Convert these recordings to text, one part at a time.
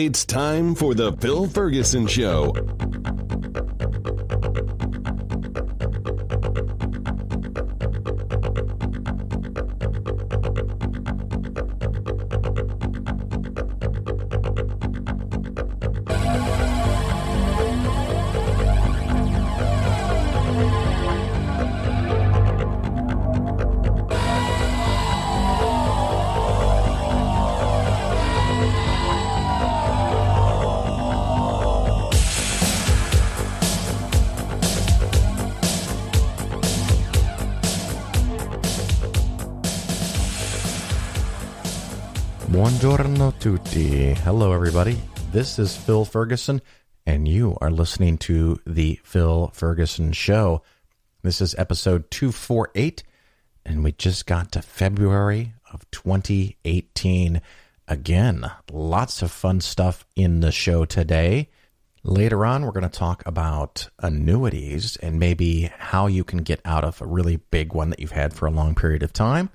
It's time for the Phil Ferguson Show. Buongiorno tutti. Hello, everybody. This is Phil Ferguson, and you are listening to the Phil Ferguson Show. This is episode 248, and we just got to February of 2018. Again, lots of fun stuff in the show today. Later on, we're going to talk about annuities and maybe how you can get out of a really big one that you've had for a long period of time.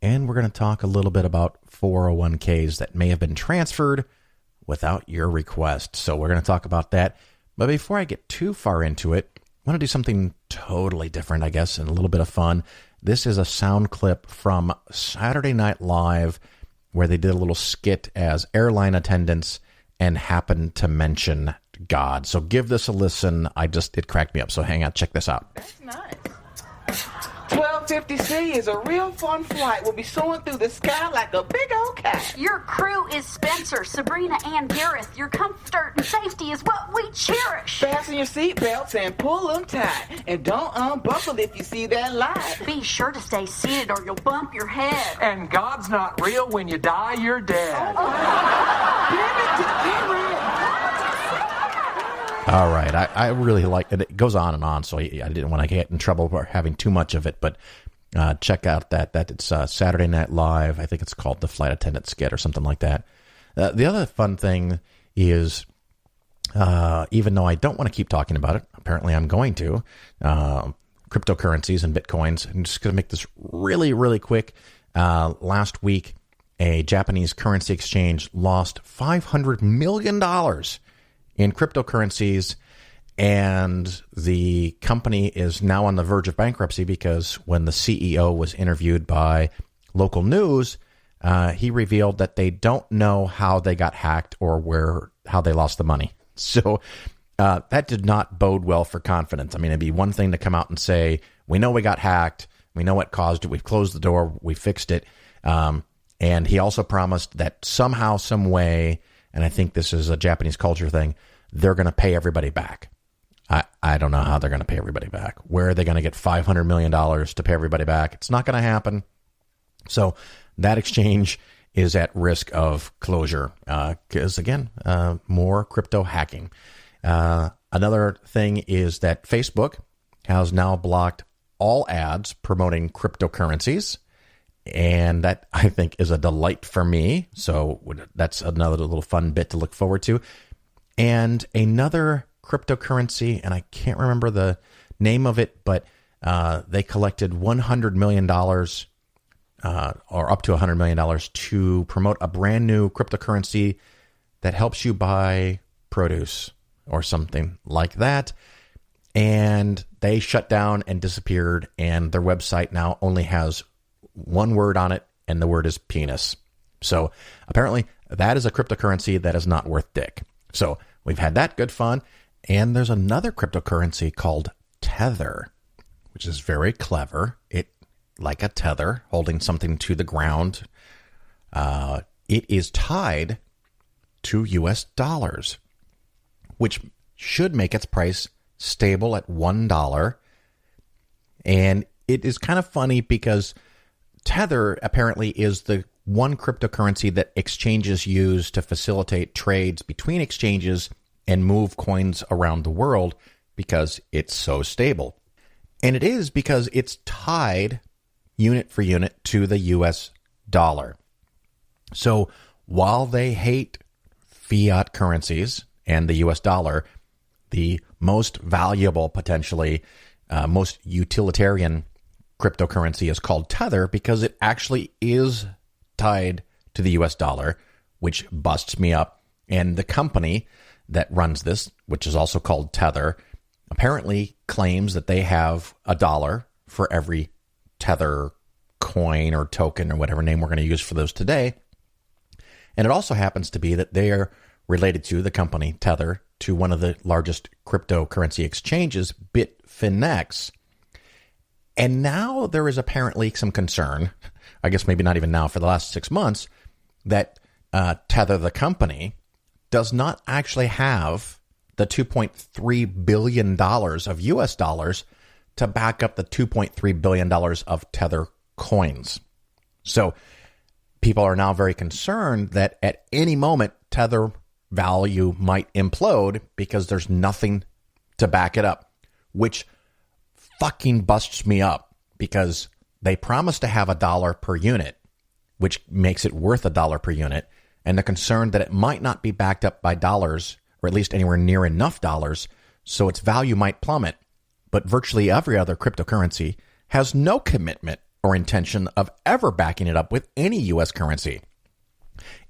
And we're going to talk a little bit about 401ks that may have been transferred without your request. So we're going to talk about that. But before I get too far into it, I want to do something totally different, I guess, and a little bit of fun. This is a sound clip from Saturday Night Live where they did a little skit as airline attendants and happened to mention God. So give this a listen. It cracked me up. So hang on, check this out. That's nice. 1250C is a real fun flight. We'll be soaring through the sky like a big old cat. Your crew is Spencer, Sabrina, and Gareth. Your comfort and safety is what we cherish. Fasten your seatbelts and pull them tight. And don't unbuckle if you see that light. Be sure to stay seated or you'll bump your head. And God's not real. When you die, you're dead. Damn it, All right, I really like it. It goes on and on, so I didn't want to get in trouble for having too much of it, but check out that it's Saturday Night Live. I think it's called the Flight Attendant Skit or something like that. The other fun thing is, even though I don't want to keep talking about it, apparently I'm going to, cryptocurrencies and Bitcoins. I'm just going to make this really, really quick. Last week, a Japanese currency exchange lost $500 million in cryptocurrencies, and the company is now on the verge of bankruptcy because when the CEO was interviewed by local news, he revealed that they don't know how they got hacked or how they lost the money. So that did not bode well for confidence. I mean, it'd be one thing to come out and say, we know we got hacked, we know what caused it, we've closed the door, we fixed it. And he also promised that somehow, some way, and I think this is a Japanese culture thing, they're going to pay everybody back. I don't know how they're going to pay everybody back. Where are they going to get $500 million to pay everybody back? It's not going to happen. So that exchange is at risk of closure because, again, more crypto hacking. Another thing is that Facebook has now blocked all ads promoting cryptocurrencies. And that, I think, is a delight for me. So that's another little fun bit to look forward to. And another cryptocurrency, and I can't remember the name of it, but they collected $100 million or up to $100 million to promote a brand new cryptocurrency that helps you buy produce or something like that. And they shut down and disappeared, and their website now only has one word on it, and the word is penis. So apparently that is a cryptocurrency that is not worth dick. So we've had that good fun. And there's another cryptocurrency called Tether, which is very clever. It, like a tether, holding something to the ground. It is tied to US dollars, which should make its price stable at $1. And it is kind of funny because Tether apparently is the one cryptocurrency that exchanges use to facilitate trades between exchanges and move coins around the world because it's so stable. And it is because it's tied unit for unit to the US dollar. So while they hate fiat currencies and the US dollar, the most valuable, potentially most utilitarian cryptocurrency is called Tether because it actually is tied to the US dollar, which busts me up And the company that runs this, which is also called Tether, apparently claims that they have $1 for every Tether coin or token or whatever name we're going to use for those today. And it also happens to be that they are related to the company Tether to one of the largest cryptocurrency exchanges, Bitfinex. And now there is apparently some concern, I guess maybe not even now, for the last 6 months, that Tether, the company, does not actually have the $2.3 billion of US dollars to back up the $2.3 billion of Tether coins. So people are now very concerned that at any moment, Tether value might implode because there's nothing to back it up, which fucking busts me up because they promise to have $1 per unit, which makes it worth $1 per unit. And the concern that it might not be backed up by dollars, or at least anywhere near enough dollars, so its value might plummet. But virtually every other cryptocurrency has no commitment or intention of ever backing it up with any U.S. currency.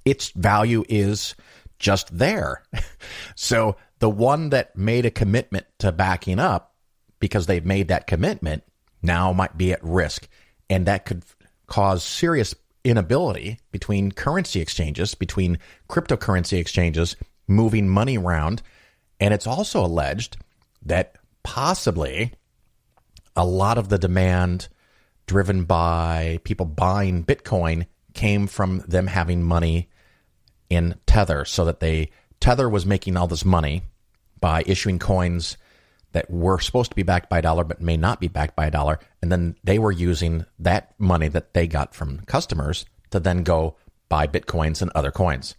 Its value is just there. So the one that made a commitment to backing up, because they've made that commitment, now might be at risk. And that could cause serious inability between currency exchanges, between cryptocurrency exchanges, moving money around. And it's also alleged that possibly a lot of the demand driven by people buying Bitcoin came from them having money in Tether, so that Tether was making all this money by issuing coins that were supposed to be backed by $1 but may not be backed by $1, and then they were using that money that they got from customers to then go buy Bitcoins and other coins.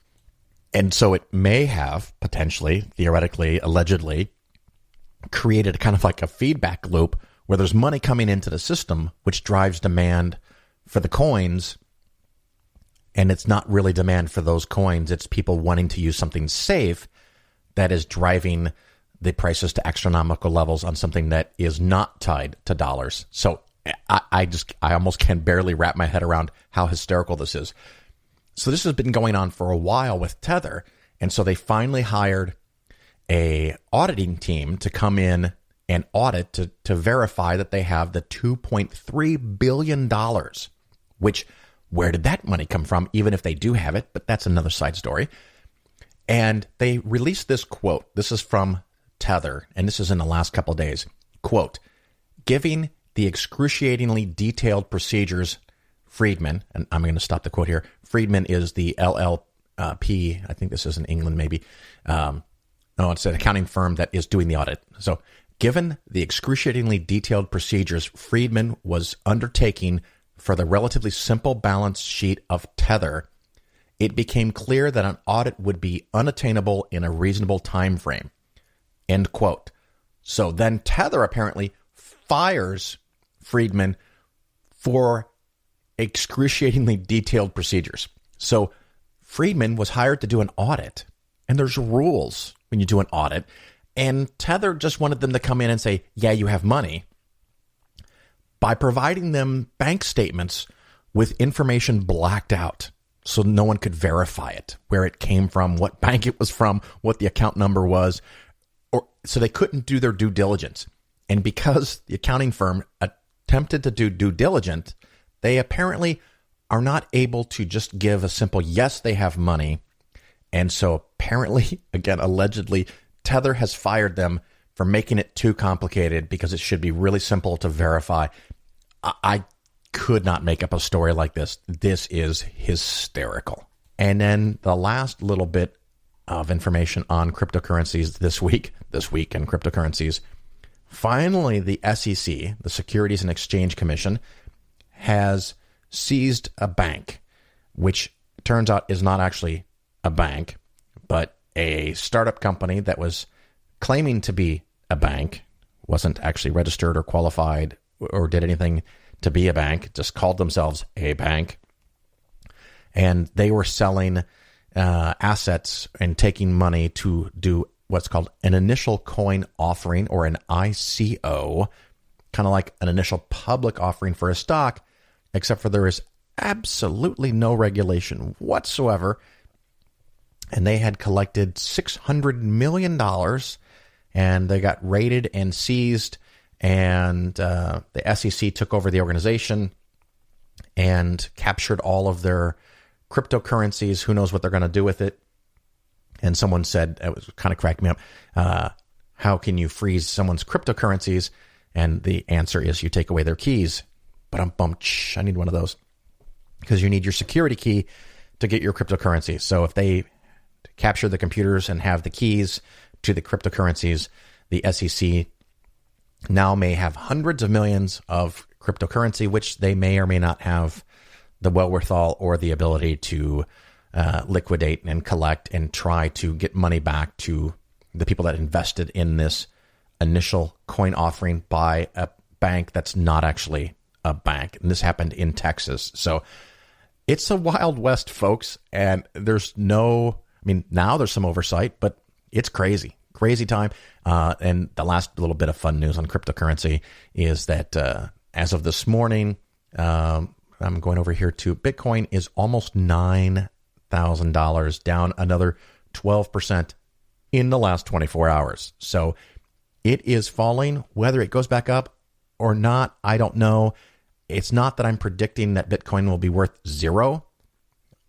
And so it may have potentially, theoretically, allegedly, created kind of like a feedback loop where there's money coming into the system, which drives demand for the coins. And it's not really demand for those coins. It's people wanting to use something safe that is driving the prices to astronomical levels on something that is not tied to dollars. So I almost can barely wrap my head around how hysterical this is. So this has been going on for a while with Tether. And so they finally hired a auditing team to come in and audit to verify that they have the $2.3 billion, which, where did that money come from, even if they do have it? But that's another side story. And they released this quote. This is from Tether, and this is in the last couple of days. Quote, giving the excruciatingly detailed procedures Friedman, and I'm going to stop the quote here. Friedman is the LLP. I think this is in England, maybe. It's an accounting firm that is doing the audit. So given the excruciatingly detailed procedures Friedman was undertaking for the relatively simple balance sheet of Tether, it became clear that an audit would be unattainable in a reasonable time frame. End quote. So then Tether apparently fires Friedman for excruciatingly detailed procedures. So Friedman was hired to do an audit, and there's rules when you do an audit, and Tether just wanted them to come in and say, yeah, you have money, by providing them bank statements with information blacked out so no one could verify it, where it came from, what bank it was from, what the account number was, or so they couldn't do their due diligence. And because the accounting firm attempted to do due diligence, they apparently are not able to just give a simple, yes, they have money. And so apparently, again, allegedly, Tether has fired them for making it too complicated because it should be really simple to verify. I could not make up a story like this. This is hysterical. And then the last little bit of information on cryptocurrencies this week in cryptocurrencies. Finally, the SEC, the Securities and Exchange Commission, has seized a bank, which turns out is not actually a bank, but a startup company that was claiming to be a bank, wasn't actually registered or qualified or did anything to be a bank, just called themselves a bank. And they were selling assets and taking money to do what's called an initial coin offering, or an ICO, kind of like an initial public offering for a stock, except for there is absolutely no regulation whatsoever and they had collected $600 million, and they got raided and seized, and the SEC took over the organization and captured all of their cryptocurrencies. Who knows what they're going to do with it? And someone said, it was kind of cracked me up, how can you freeze someone's cryptocurrencies? And the answer is you take away their keys. But I need one of those, because you need your security key to get your cryptocurrency. So if they capture the computers and have the keys to the cryptocurrencies, the SEC now may have hundreds of millions of cryptocurrency, which they may or may not have the wherewithal or the ability to liquidate and collect and try to get money back to the people that invested in this initial coin offering by a bank that's not actually a bank. And this happened in Texas. So it's a Wild West, folks. And there's now there's some oversight, but it's crazy time. And the last little bit of fun news on cryptocurrency is that as of this morning, I'm going over here to Bitcoin is almost $9,000, down another 12% in the last 24 hours. So it is falling. Whether it goes back up or not, I don't know. It's not that I'm predicting that Bitcoin will be worth zero,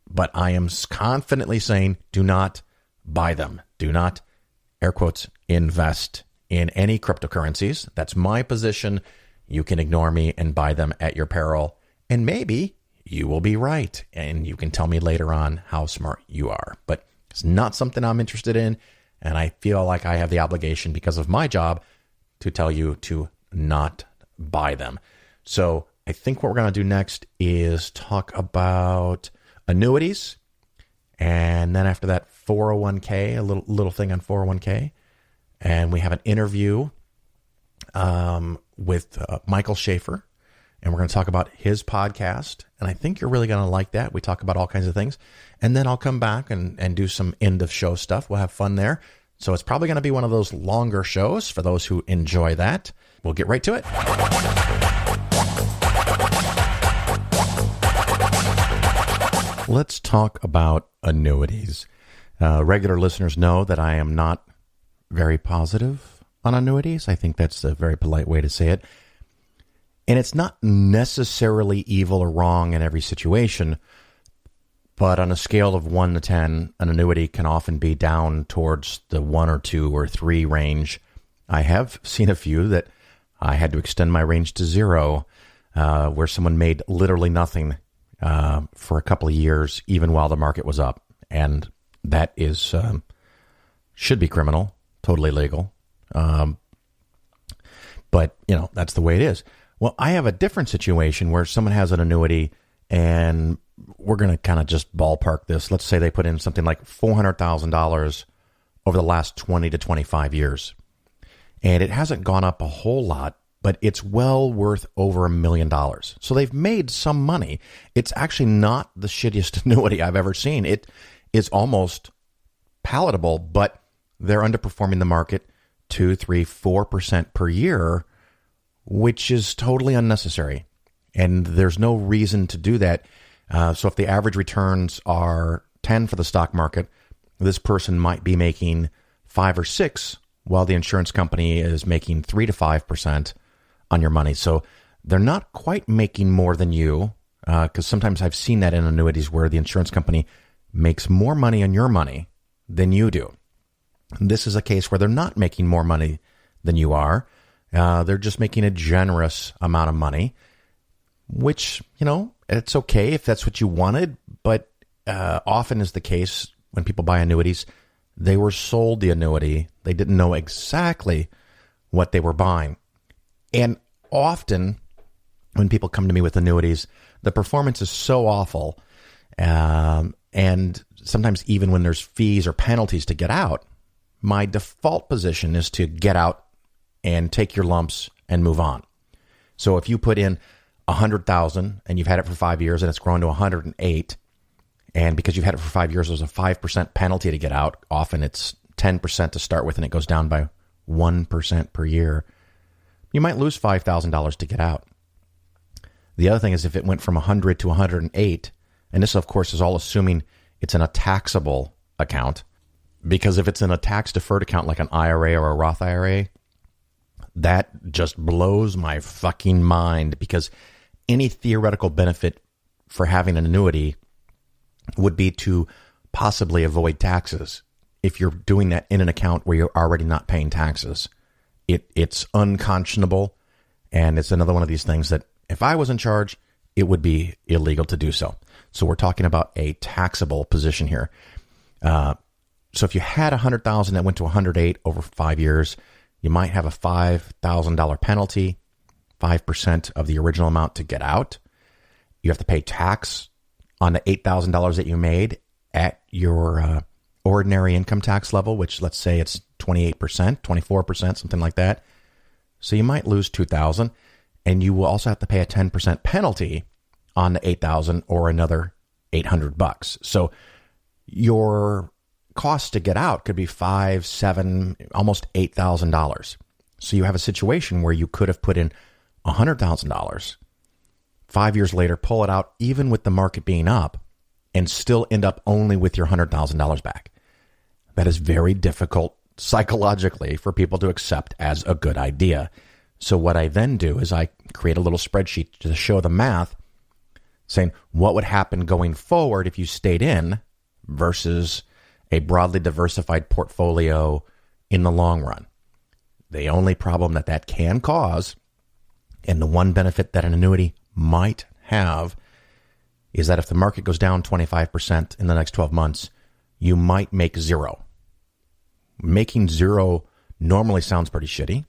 but I am confidently saying do not buy them. Do not, air quotes, invest in any cryptocurrencies. That's my position. You can ignore me and buy them at your peril. And maybe you will be right. And you can tell me later on how smart you are. But it's not something I'm interested in. And I feel like I have the obligation because of my job to tell you to not buy them. So I think what we're going to do next is talk about annuities. And then after that, 401k, a little thing on 401k. And we have an interview with Michael Schaffer. And we're going to talk about his podcast. And I think you're really going to like that. We talk about all kinds of things. And then I'll come back and do some end of show stuff. We'll have fun there. So it's probably going to be one of those longer shows for those who enjoy that. We'll get right to it. Let's talk about annuities. Regular listeners know that I am not very positive on annuities. I think that's a very polite way to say it. And it's not necessarily evil or wrong in every situation, but on a scale of 1 to 10, an annuity can often be down towards the 1 or 2 or 3 range. I have seen a few that I had to extend my range to 0, where someone made literally nothing for a couple of years, even while the market was up. And that is should be criminal, totally legal. But, that's the way it is. Well, I have a different situation where someone has an annuity, and we're going to kind of just ballpark this. Let's say they put in something like $400,000 over the last 20 to 25 years. And it hasn't gone up a whole lot, but it's well worth over $1 million. So they've made some money. It's actually not the shittiest annuity I've ever seen. It is almost palatable, but they're underperforming the market 2, 3, 4% per year, which is totally unnecessary. And there's no reason to do that. So if the average returns are 10 for the stock market, this person might be making 5 or 6, while the insurance company is making 3 to 5% on your money. So they're not quite making more than you, because sometimes I've seen that in annuities where the insurance company makes more money on your money than you do. This is a case where they're not making more money than you are. They're just making a generous amount of money, which, it's okay if that's what you wanted. But often is the case when people buy annuities, they were sold the annuity. They didn't know exactly what they were buying. And often when people come to me with annuities, the performance is so awful. And sometimes even when there's fees or penalties to get out, my default position is to get out and take your lumps and move on. So if you put in $100,000 and you've had it for 5 years and it's grown to 108, and because you've had it for 5 years, there's a 5% penalty to get out. Often it's 10% to start with, and it goes down by 1% per year. You might lose $5,000 to get out. The other thing is if it went from 100 to 108, and this, of course, is all assuming it's in a taxable account, because if it's in a tax-deferred account like an IRA or a Roth IRA, that just blows my fucking mind, because any theoretical benefit for having an annuity would be to possibly avoid taxes. If you're doing that in an account where you're already not paying taxes, it's unconscionable. And it's another one of these things that if I was in charge, it would be illegal to do so. So we're talking about a taxable position here. So if you had $100,000 that went to 108 over 5 years, you might have a $5,000 penalty, 5% of the original amount to get out. You have to pay tax on the $8,000 that you made at your ordinary income tax level, which let's say it's 28%, 24%, something like that. So you might lose $2,000, and you will also have to pay a 10% penalty on the $8,000 or another $800. So your cost to get out could be $5,000, $7,000, almost $8,000. So you have a situation where you could have put in $100,000, 5 years later, pull it out, even with the market being up, and still end up only with your $100,000 back. That is very difficult psychologically for people to accept as a good idea. So what I then do is I create a little spreadsheet to show the math, saying what would happen going forward if you stayed in versus a broadly diversified portfolio in the long run. The only problem that can cause, and the one benefit that an annuity might have, is that if the market goes down 25% in the next 12 months, you might make zero. Making zero normally sounds pretty shitty,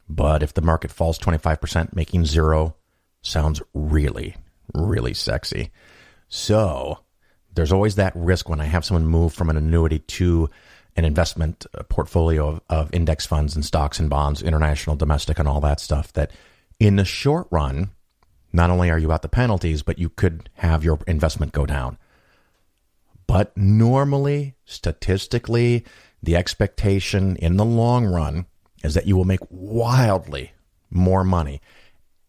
but if the market falls 25%, making zero sounds really, really sexy. So there's always that risk when I have someone move from an annuity to an investment portfolio of index funds and stocks and bonds, international, domestic, and all that stuff, that in the short run, not only are you out the penalties, but you could have your investment go down. But normally, statistically, the expectation in the long run is that you will make wildly more money.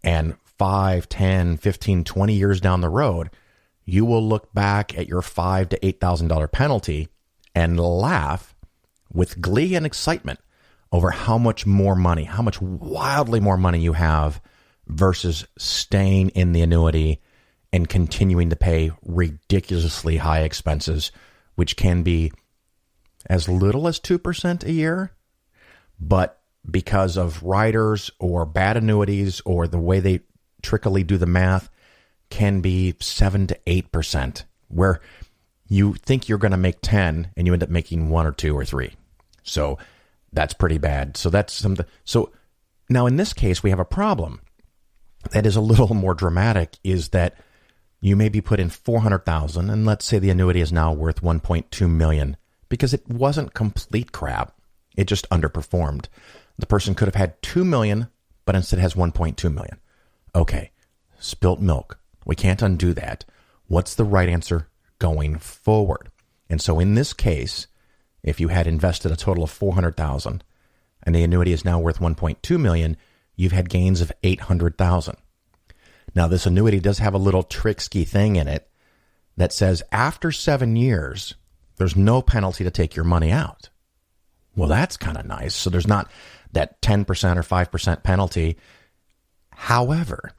And 5, 10, 15, 20 years down the road, you will look back at your $5,000 to $8,000 penalty and laugh with glee and excitement over how much more money, how much wildly more money you have versus staying in the annuity and continuing to pay ridiculously high expenses, which can be as little as 2% a year. But because of riders or bad annuities or the way they trickily do the math, can be 7 to 8%, where you think you're going to make 10 and you end up making 1 or 2 or 3. So that's pretty bad. So that's something. So now in this case, we have a problem that is a little more dramatic, is that you maybe put in $400,000, and let's say the annuity is now worth $1.2 million because it wasn't complete crap. It just underperformed. The person could have had $2 million, but instead has $1.2 million. Okay, spilt milk. We can't undo that. What's the right answer going forward? And so in this case, if you had invested a total of $400,000 and the annuity is now worth $1.2 million, you've had gains of $800,000. Now, this annuity does have a little tricksy thing in it that says after 7 years, there's no penalty to take your money out. Well, that's kind of nice. So there's not that 10% or 5% penalty. However,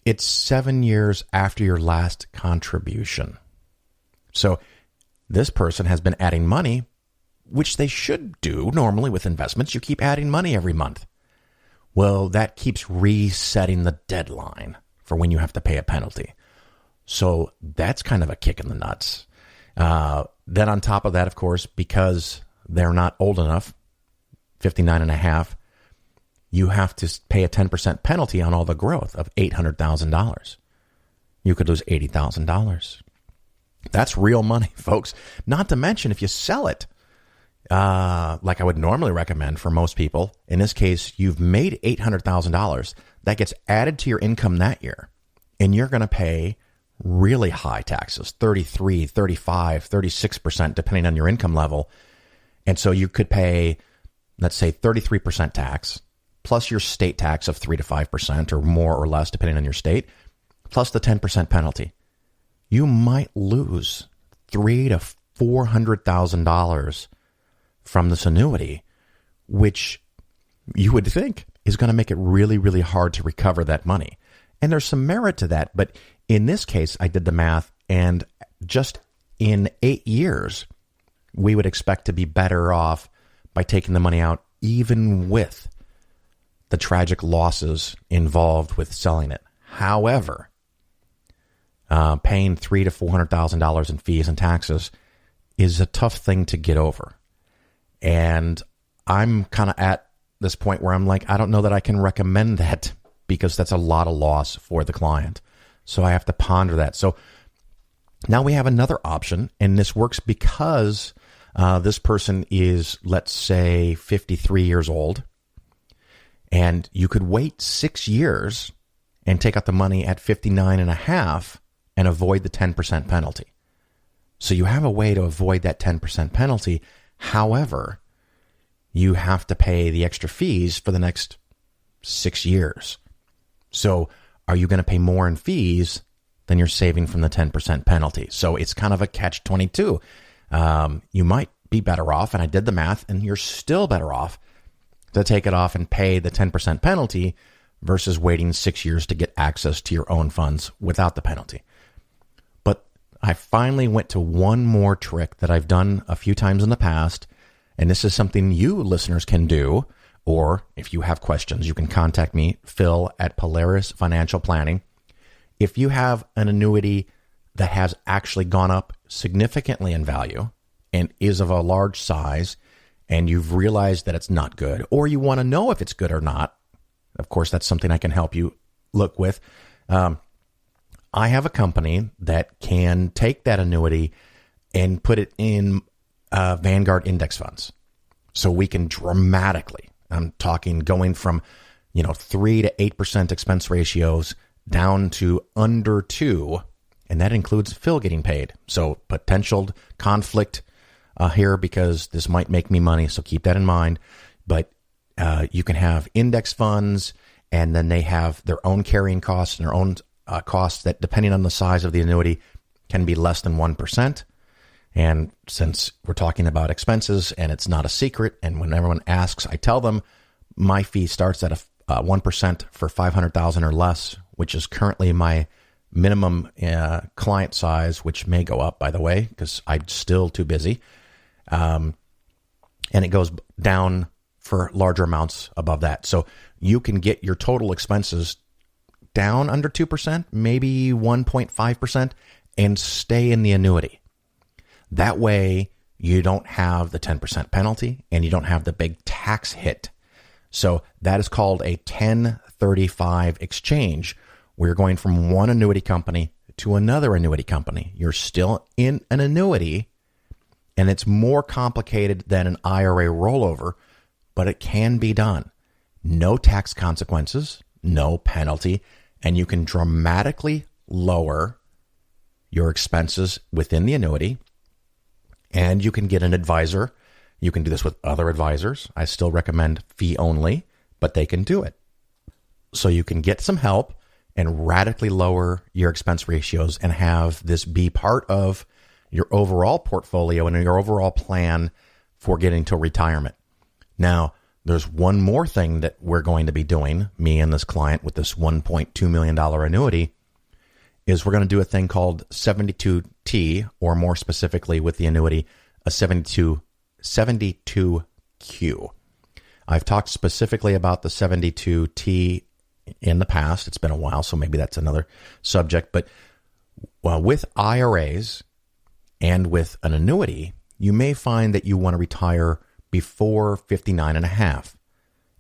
it's 7 years after your last contribution. So this person has been adding money, which they should do normally with investments. You keep adding money every month. Well, that keeps resetting the deadline for when you have to pay a penalty. So that's kind of a kick in the nuts. Then on top of that, of course, because they're not old enough, 59 and a half, you have to pay a 10% penalty on all the growth of $800,000. You could lose $80,000. That's real money, folks. Not to mention if you sell it, like I would normally recommend for most people. In this case, you've made $800,000. That gets added to your income that year, and you're going to pay really high taxes, 33, 35, 36%, depending on your income level. And so you could pay, let's say, 33% tax, plus your state tax of 3 to 5% or more or less, depending on your state, plus the 10% penalty. You might lose $3,000 to $400,000 from this annuity, which you would think is going to make it really, really hard to recover that money. And there's some merit to that. But in this case, I did the math, and just in 8 years, we would expect to be better off by taking the money out, even with the tragic losses involved with selling it. However, paying $300,000 to $400,000 in fees and taxes is a tough thing to get over. And I'm kind of at this point where I'm like, I don't know that I can recommend that, because that's a lot of loss for the client. So I have to ponder that. So now we have another option, and this works because this person is, let's say, 53 years old, and you could wait 6 years and take out the money at 59 and a half and avoid the 10% penalty. So you have a way to avoid that 10% penalty. However, you have to pay the extra fees for the next 6 years. So are you going to pay more in fees than you're saving from the 10% penalty? So it's kind of a catch-22. You might be better off, and I did the math, and you're still better off to take it off and pay the 10% penalty versus waiting 6 years to get access to your own funds without the penalty. But I finally went to one more trick that I've done a few times in the past, and this is something you listeners can do, or if you have questions, you can contact me, Phil at Polaris Financial Planning. If you have an annuity that has actually gone up significantly in value and is of a large size, and you've realized that it's not good, or you want to know if it's good or not, of course, that's something I can help you look with. I have a company that can take that annuity and put it in Vanguard index funds. So we can dramatically, I'm talking going from 3 to 8% expense ratios down to under 2, and that includes Phil getting paid. So potential conflict here, because this might make me money, so keep that in mind. But you can have index funds, and then they have their own carrying costs and their own costs that, depending on the size of the annuity, can be less than 1%. And since we're talking about expenses and it's not a secret, and when everyone asks, I tell them my fee starts at 1% for 500,000 or less, which is currently my minimum client size, which may go up, by the way, because I'm still too busy. And it goes down for larger amounts above that. So you can get your total expenses down under 2%, maybe 1.5%, and stay in the annuity. That way, you don't have the 10% penalty and you don't have the big tax hit. So that is called a 1035 exchange, where you're going from one annuity company to another annuity company. You're still in an annuity, and it's more complicated than an IRA rollover, but it can be done. No tax consequences, no penalty, and you can dramatically lower your expenses within the annuity. And you can get an advisor. You can do this with other advisors. I still recommend fee only, but they can do it. So you can get some help and radically lower your expense ratios and have this be part of your overall portfolio and your overall plan for getting to retirement. Now, there's one more thing that we're going to be doing, me and this client, with this $1.2 million annuity, is we're going to do a thing called 72T, or more specifically with the annuity, a 72Q. I've talked specifically about the 72T in the past. It's been a while, so maybe that's another subject. But with IRAs and with an annuity, you may find that you want to retire before 59 and a half.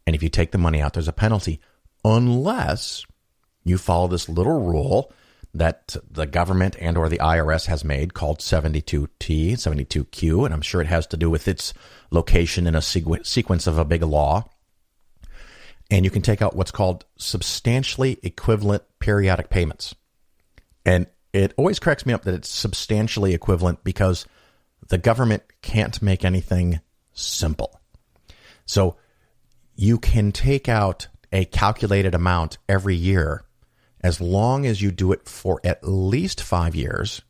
And if you take the money out, there's a penalty, unless you follow this little rule that the government and or the IRS has made called 72T, 72Q, and I'm sure it has to do with its location in a sequence of a big law. And you can take out what's called substantially equivalent periodic payments. And it always cracks me up that it's substantially equivalent, because the government can't make anything simple. So you can take out a calculated amount every year, as long as you do it for at least 5 years,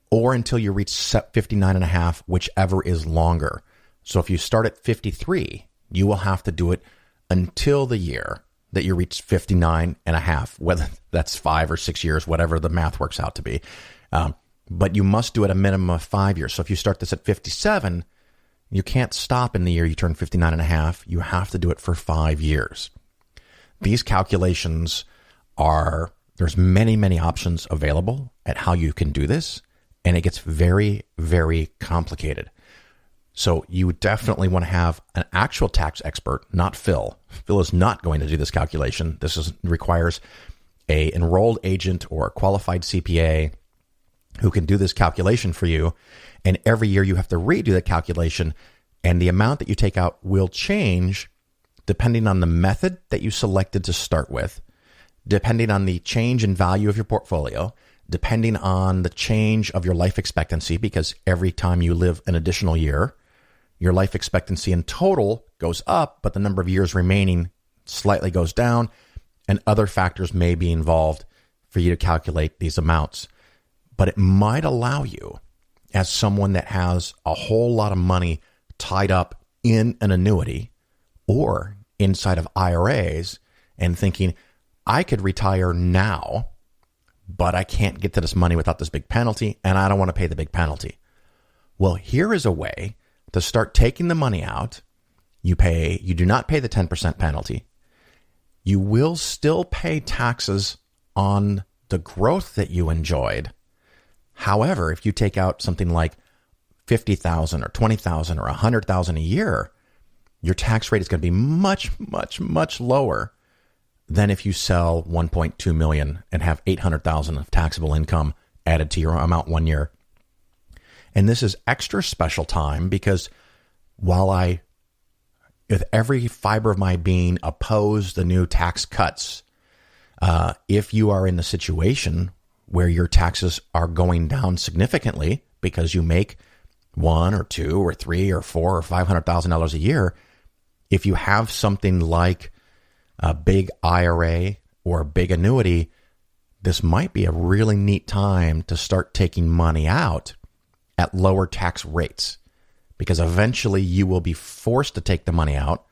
or until you reach 59 and a half, whichever is longer. So if you start at 53, you will have to do it until the year that you reach 59 and a half, whether that's 5 or 6 years, whatever the math works out to be. But you must do it a minimum of 5 years. So if you start this at 57, you can't stop in the year you turn 59 and a half. You have to do it for 5 years. These calculations there's many options available at how you can do this, and it gets very, very complicated. So you definitely want to have an actual tax expert, not Phil. Phil is not going to do this calculation. This requires a enrolled agent or a qualified CPA who can do this calculation for you. And every year you have to redo the calculation, and the amount that you take out will change depending on the method that you selected to start with, depending on the change in value of your portfolio, depending on the change of your life expectancy, because every time you live an additional year, your life expectancy in total goes up, but the number of years remaining slightly goes down, and other factors may be involved for you to calculate these amounts. But it might allow you, as someone that has a whole lot of money tied up in an annuity or inside of IRAs, and thinking, I could retire now, but I can't get to this money without this big penalty, and I don't want to pay the big penalty. Well, here is a way to start taking the money out. You do not pay the 10% penalty. You will still pay taxes on the growth that you enjoyed. However, if you take out something like $50,000 or $20,000 or $100,000 a year, your tax rate is going to be much lower than if you sell $1.2 million and have $800,000 of taxable income added to your amount 1 year. And this is extra special time because while I, with every fiber of my being, oppose the new tax cuts, if you are in the situation where your taxes are going down significantly because you make $1 or $2 or $3 or $4 or $500,000 a year, if you have something like a big IRA or a big annuity, this might be a really neat time to start taking money out at lower tax rates, because eventually you will be forced to take the money out.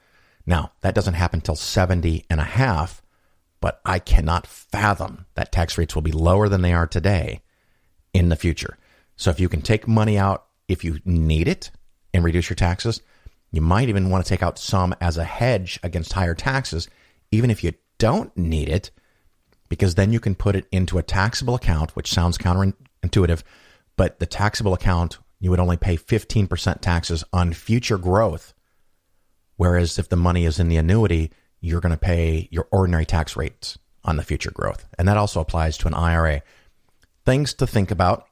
Now, that doesn't happen until 70 and a half, but I cannot fathom that tax rates will be lower than they are today in the future. So if you can take money out if you need it and reduce your taxes, you might even want to take out some as a hedge against higher taxes, even if you don't need it, because then you can put it into a taxable account, which sounds counterintuitive, but the taxable account, you would only pay 15% taxes on future growth. Whereas if the money is in the annuity, you're going to pay your ordinary tax rates on the future growth. And that also applies to an IRA. Things to think about.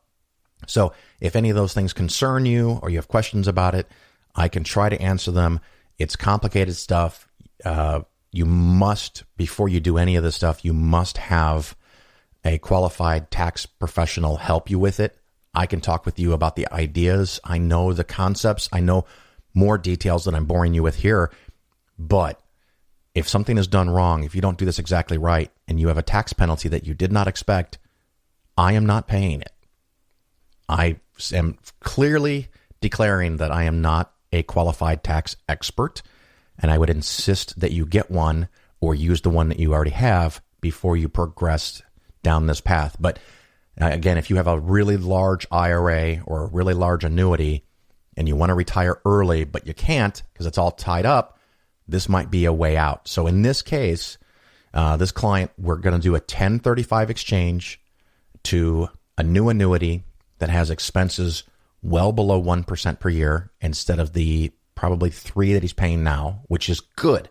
So if any of those things concern you or you have questions about it, I can try to answer them. It's complicated stuff. You must, before you do any of this stuff, you must have a qualified tax professional help you with it. I can talk with you about the ideas. I know the concepts. I know more details than I'm boring you with here. But if something is done wrong, if you don't do this exactly right, and you have a tax penalty that you did not expect, I am not paying it. I am clearly declaring that I am not a qualified tax expert, and I would insist that you get one or use the one that you already have before you progress down this path. But again, if you have a really large IRA or a really large annuity and you want to retire early, but you can't because it's all tied up, this might be a way out. So in this case, this client, we're going to do a 1035 exchange to a new annuity that has expenses well below 1% per year instead of the probably 3% that he's paying now, which is good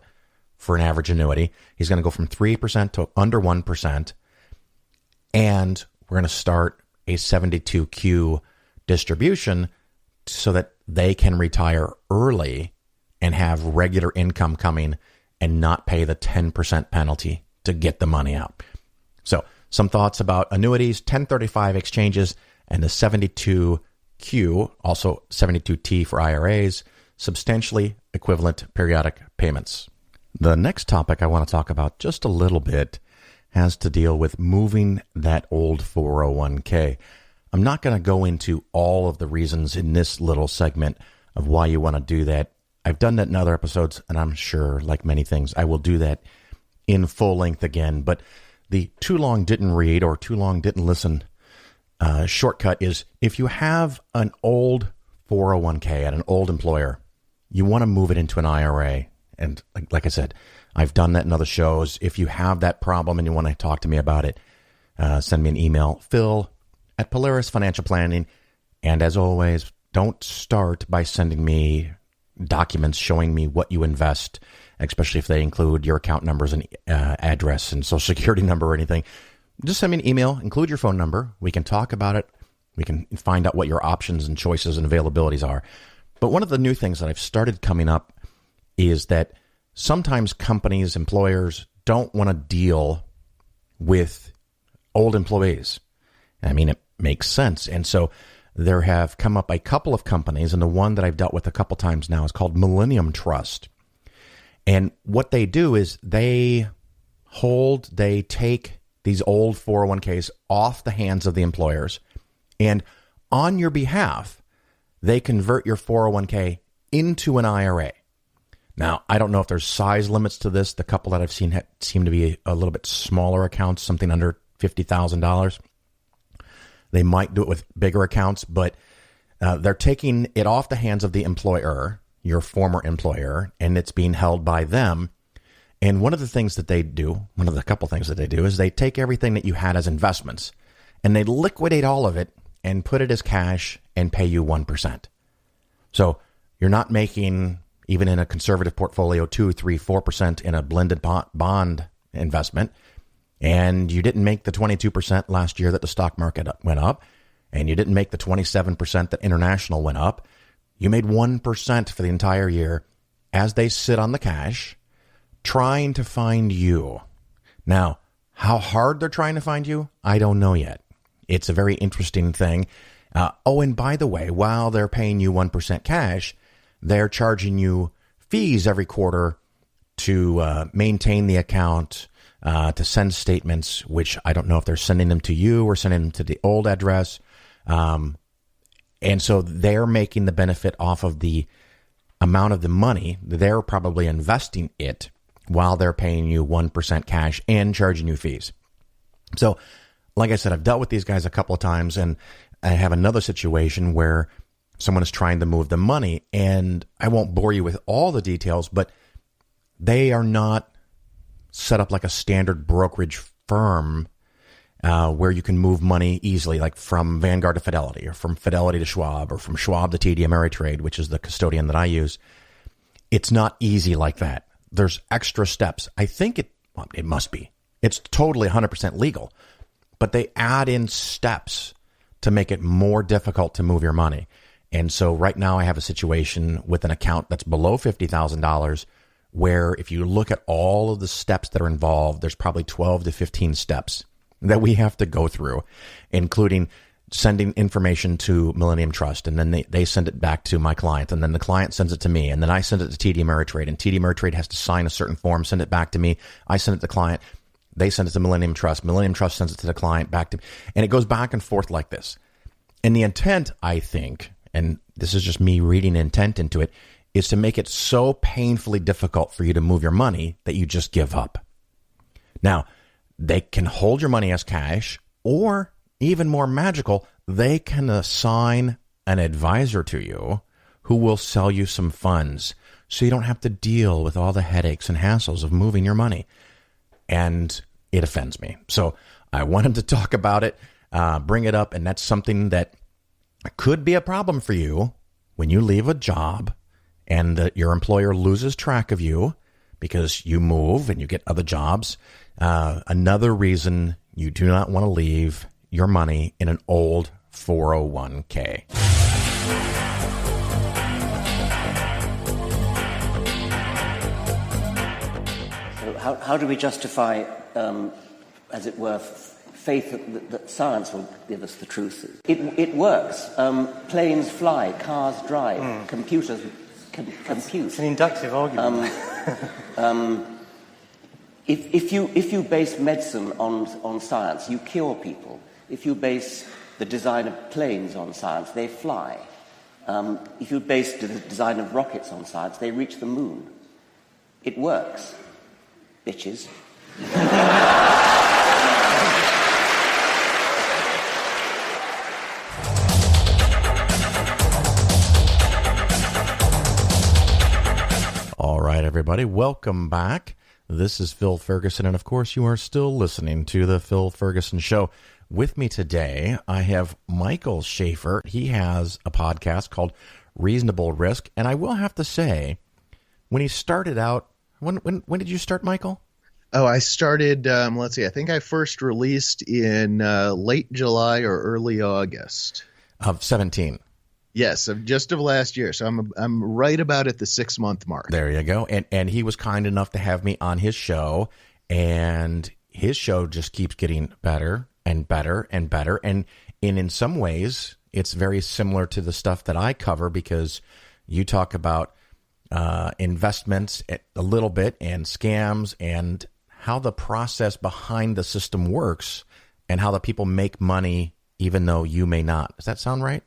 for an average annuity. He's going to go from 3% to under 1%. And we're going to start a 72Q distribution so that they can retire early and have regular income coming and not pay the 10% penalty to get the money out. So some thoughts about annuities, 1035 exchanges, and the 72Q, also 72T for IRAs, substantially equivalent periodic payments. The next topic I want to talk about just a little bit has to deal with moving that old 401k. I'm not going to go into all of the reasons in this little segment of why you want to do that. I've done that in other episodes, and I'm sure, like many things, I will do that in full length again. But the too long didn't read or too long didn't listen shortcut is if you have an old 401k at an old employer, you want to move it into an IRA. And like I said, I've done that in other shows. If you have that problem and you want to talk to me about it, send me an email, Phil@Polaris Financial Planning. And as always, don't start by sending me documents showing me what you invest, especially if they include your account numbers and address and social security number or anything. Just send me an email, include your phone number. We can talk about it. We can find out what your options and choices and availabilities are. But one of the new things that I've started coming up is that sometimes companies, employers don't want to deal with old employees. I mean, it makes sense. And so there have come up a couple of companies, and the one that I've dealt with a couple times now is called Millennium Trust. And what they do is they take these old 401ks off the hands of the employers, and on your behalf, they convert your 401k into an IRA. Now, I don't know if there's size limits to this. The couple that I've seen seem to be a little bit smaller accounts, something under $50,000. They might do it with bigger accounts, but they're taking it off the hands of the employer, your former employer, and it's being held by them. And one of the things that they do, one of the couple things that they do, is they take everything that you had as investments and they liquidate all of it and put it as cash and pay you 1%. So you're not making, even in a conservative portfolio, 2, 3, 4% in a blended bond investment. And you didn't make the 22% last year that the stock market went up. And you didn't make the 27% that international went up. You made 1% for the entire year as they sit on the cash trying to find you. Now, how hard they're trying to find you, I don't know yet. It's a very interesting thing. And by the way, while they're paying you 1% cash, they're charging you fees every quarter to maintain the account, to send statements, which I don't know if they're sending them to you or sending them to the old address. And so they're making the benefit off of the amount of the money. They're probably investing it while they're paying you 1% cash and charging you fees. So, like I said, I've dealt with these guys a couple of times, and I have another situation where someone is trying to move the money, and I won't bore you with all the details, but they are not set up like a standard brokerage firm where you can move money easily, like from Vanguard to Fidelity, or from Fidelity to Schwab, or from Schwab to TD Ameritrade, which is the custodian that I use. It's not easy like that. There's extra steps. I think it must be. It's totally 100% legal, but they add in steps to make it more difficult to move your money. And so right now I have a situation with an account that's below $50,000 where if you look at all of the steps that are involved, there's probably 12 to 15 steps that we have to go through, including sending information to Millennium Trust, and then they send it back to my client, and then the client sends it to me, and then I send it to TD Ameritrade, and TD Ameritrade has to sign a certain form, send it back to me. I send it to the client. They send it to Millennium Trust. Millennium Trust sends it to the client back to me, and it goes back and forth like this. And the intent, I think, and this is just me reading intent into it, is to make it so painfully difficult for you to move your money that you just give up. Now, they can hold your money as cash, or even more magical, they can assign an advisor to you who will sell you some funds so you don't have to deal with all the headaches and hassles of moving your money. And it offends me. So I wanted to talk about it, bring it up, and that's something that could be a problem for you when you leave a job and your employer loses track of you because you move and you get other jobs. Another reason you do not want to leave your money in an old 401k. So how do we justify, as it were, faith that science will give us the truth? It works. Planes fly, cars drive, computers compute. It's an inductive argument. If you base medicine on science, you cure people. If you base the design of planes on science, they fly. If you base the design of rockets on science, they reach the moon. It works, bitches. All right, everybody, welcome back. This is Phil Ferguson, and of course, you are still listening to The Phil Ferguson Show. With me today, I have Michael Schaffer. He has a podcast called Reasonable Risk, and I will have to say, when he started out, when did you start, Michael? Oh, I started, let's see, I think I first released in late July or early August. Of 17. Yes, just of last year. So I'm right about at the 6-month mark. There you go. And he was kind enough to have me on his show, and his show just keeps getting better and better and better. And in some ways, it's very similar to the stuff that I cover, because you talk about investments a little bit and scams and how the process behind the system works and how the people make money even though you may not. Does that sound right?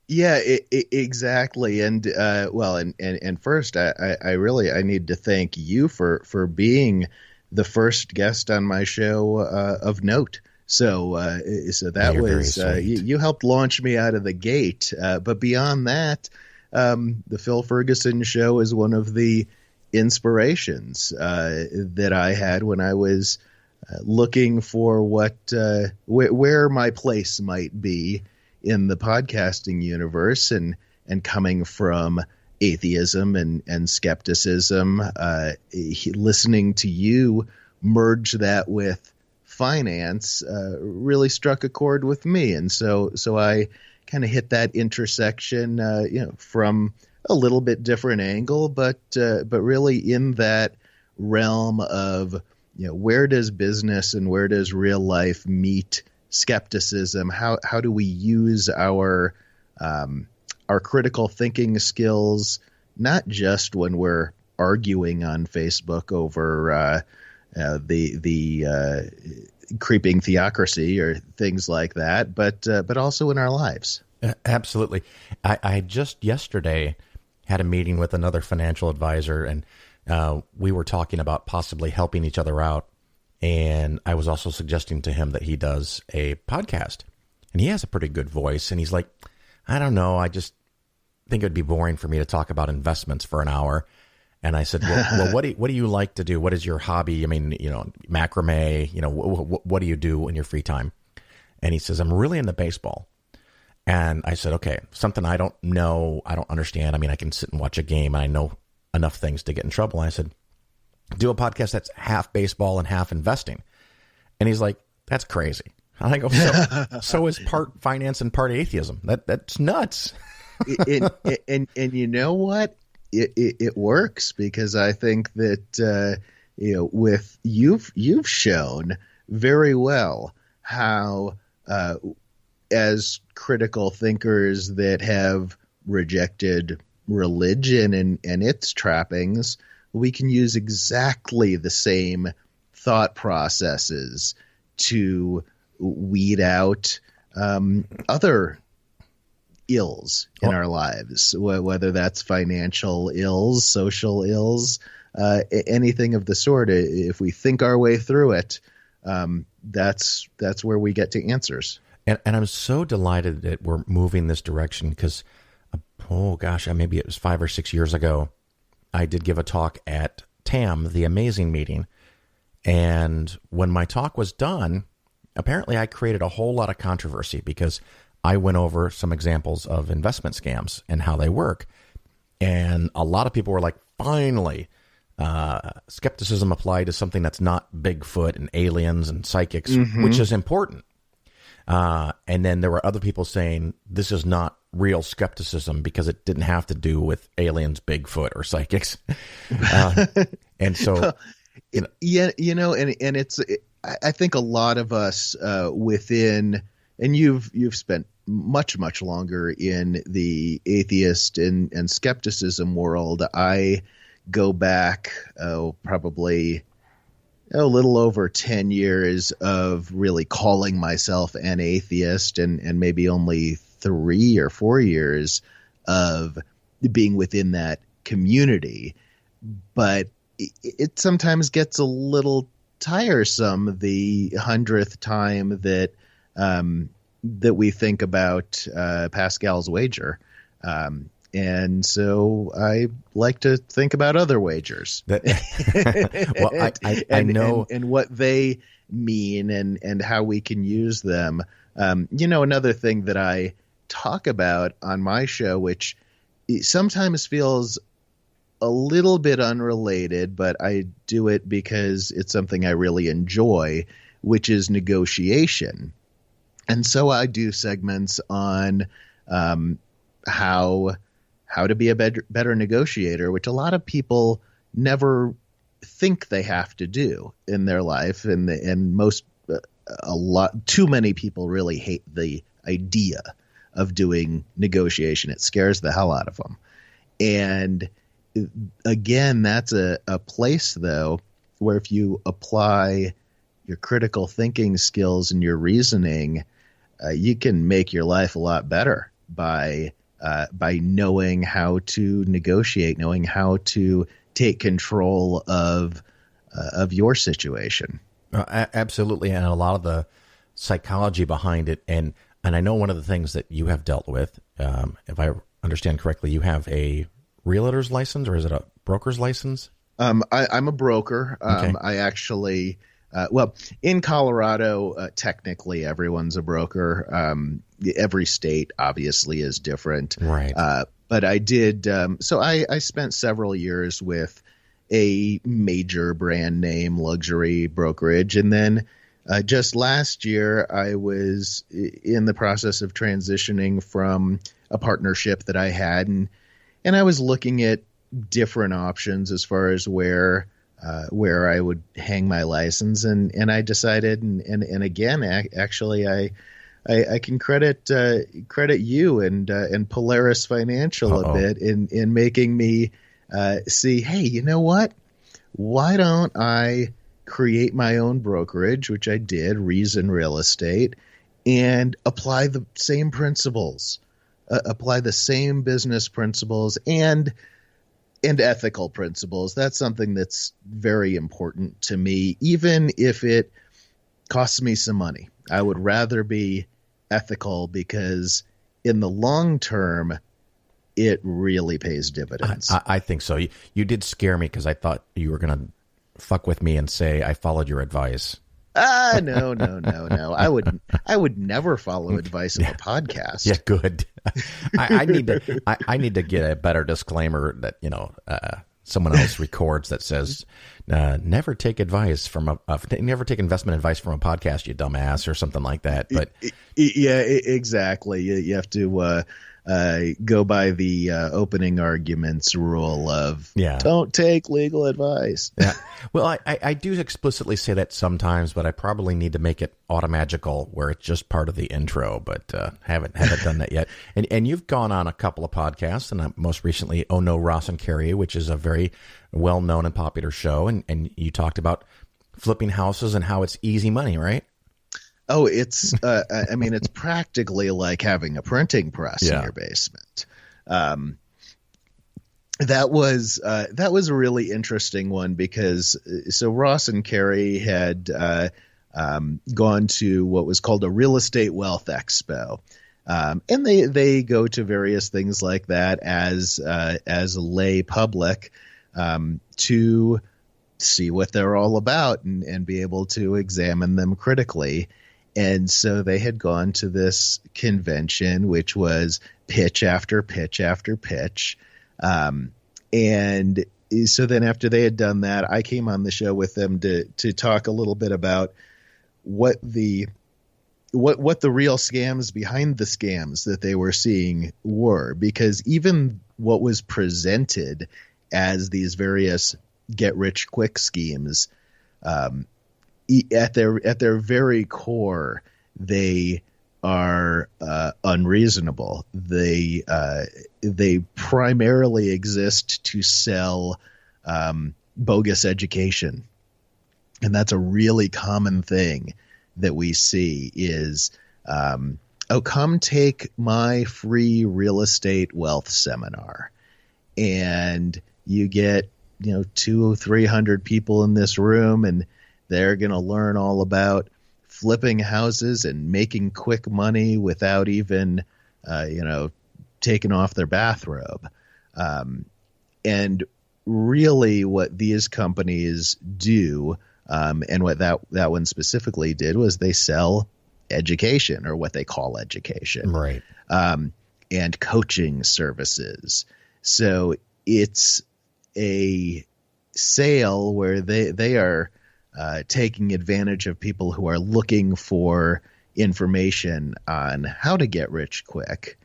Yeah, exactly. And and first, I really need to thank you for being the first guest on my show of note. So that was you helped launch me out of the gate. But beyond that, the Phil Ferguson Show is one of the inspirations that I had when I was looking for where my place might be in the podcasting universe, and coming from atheism and skepticism, listening to you merge that with finance really struck a chord with me. And so I kind of hit that intersection, from a little bit different angle, but really in that realm of, where does business and where does real life meet skepticism? How do we use our critical thinking skills, not just when we're arguing on Facebook over the creeping theocracy or things like that, but also in our lives. Absolutely. I just yesterday had a meeting with another financial advisor, and we were talking about possibly helping each other out. And I was also suggesting to him that he does a podcast, and he has a pretty good voice. And he's like, I don't know, I just think it would be boring for me to talk about investments for an hour. And I said, well, what do you like to do? What is your hobby? I mean, macrame, what do you do in your free time? And he says, I'm really into baseball. And I said, okay, something I don't know, I don't understand. I mean, I can sit and watch a game, and I know enough things to get in trouble. And I said, do a podcast that's half baseball and half investing. And he's like, that's crazy. And I go, so is part finance and part atheism. That's nuts. and you know what? It works, because I think that with you've shown very well how as critical thinkers that have rejected religion and its trappings, we can use exactly the same thought processes to weed out other ills in our lives, whether that's financial ills, social ills, anything of the sort. If we think our way through it, that's where we get to answers. And I'm so delighted that we're moving this direction, because, maybe it was 5 or 6 years ago, I did give a talk at TAM, the Amazing Meeting. And when my talk was done, apparently I created a whole lot of controversy, because I went over some examples of investment scams and how they work. And a lot of people were like, finally, skepticism applied to something that's not Bigfoot and aliens and psychics, which is important. And then there were other people saying this is not real skepticism because it didn't have to do with aliens, Bigfoot, or psychics. And so, and it's, I think a lot of us within, and you've spent much longer in the atheist and skepticism world. I go back probably a little over 10 years of really calling myself an atheist, and maybe only 3 or 4 years of being within that community. But it sometimes gets a little tiresome the 100th time that we think about Pascal's wager. And so I like to think about other wagers. Well, I know. And what they mean and how we can use them. Another thing that I talk about on my show, which sometimes feels a little bit unrelated, but I do it because it's something I really enjoy, which is negotiation. And so I do segments on how to be a better negotiator, which a lot of people never think they have to do in their life, and too many people really hate the idea of doing negotiation. It scares the hell out of them. And again, that's a place, though, where if you apply your critical thinking skills and your reasoning, you can make your life a lot better by knowing how to negotiate, knowing how to take control of your situation. Absolutely, and a lot of the psychology behind it, and I know one of the things that you have dealt with, if I understand correctly, you have a realtor's license, or is it a broker's license? I'm a broker. Okay. I actually, in Colorado, technically everyone's a broker. Every state obviously is different. Right. But I did, so I spent several years with a major brand name luxury brokerage. And then just last year, I was in the process of transitioning from a partnership that I had. And I was looking at different options as far as where I would hang my license. And I decided, and again, actually, I can credit you and Polaris Financial a bit in making me see, hey, you know what? Why don't I create my own brokerage, which I did, Reason Real Estate, and apply the same principles, apply the same business principles and ethical principles. That's something that's very important to me, even if it costs me some money. I would rather be ethical because in the long term, it really pays dividends. I think so. You did scare me because I thought you were going to fuck with me and say I followed your advice. No. I would never follow advice of a podcast. Yeah, good. I need to get a better disclaimer that someone else records that says never take advice from never take investment advice from a podcast, you dumbass, or something like that. But yeah, exactly. You have to go by the opening arguments rule of don't take legal advice. Yeah. Well, I do explicitly say that sometimes, but I probably need to make it automagical where it's just part of the intro, but haven't done that yet. And you've gone on a couple of podcasts, and most recently, Oh No, Ross and Carrie, which is a very well-known and popular show. And you talked about flipping houses and how it's easy money, right? Oh, it's it's practically like having a printing press in your basement. That was a really interesting one because so Ross and Carrie had gone to what was called a real estate wealth expo. And they go to various things like that as a lay public to see what they're all about and be able to examine them critically. And so they had gone to this convention, which was pitch after pitch after pitch. And so then after they had done that, I came on the show with them to talk a little bit about what the real scams behind the scams that they were seeing were, because even what was presented as these various get rich quick schemes, at their very core, they are unreasonable. They primarily exist to sell bogus education, And that's a really common thing that we see is, come take my free real estate wealth seminar. And you get, 200 or 300 people in this room, and they're going to learn all about flipping houses and making quick money without even, taking off their bathrobe. And really what these companies do, and what that one specifically did, was they sell education, or what they call education. Right. And coaching services. So it's a sale where they are taking advantage of people who are looking for information on how to get rich quick.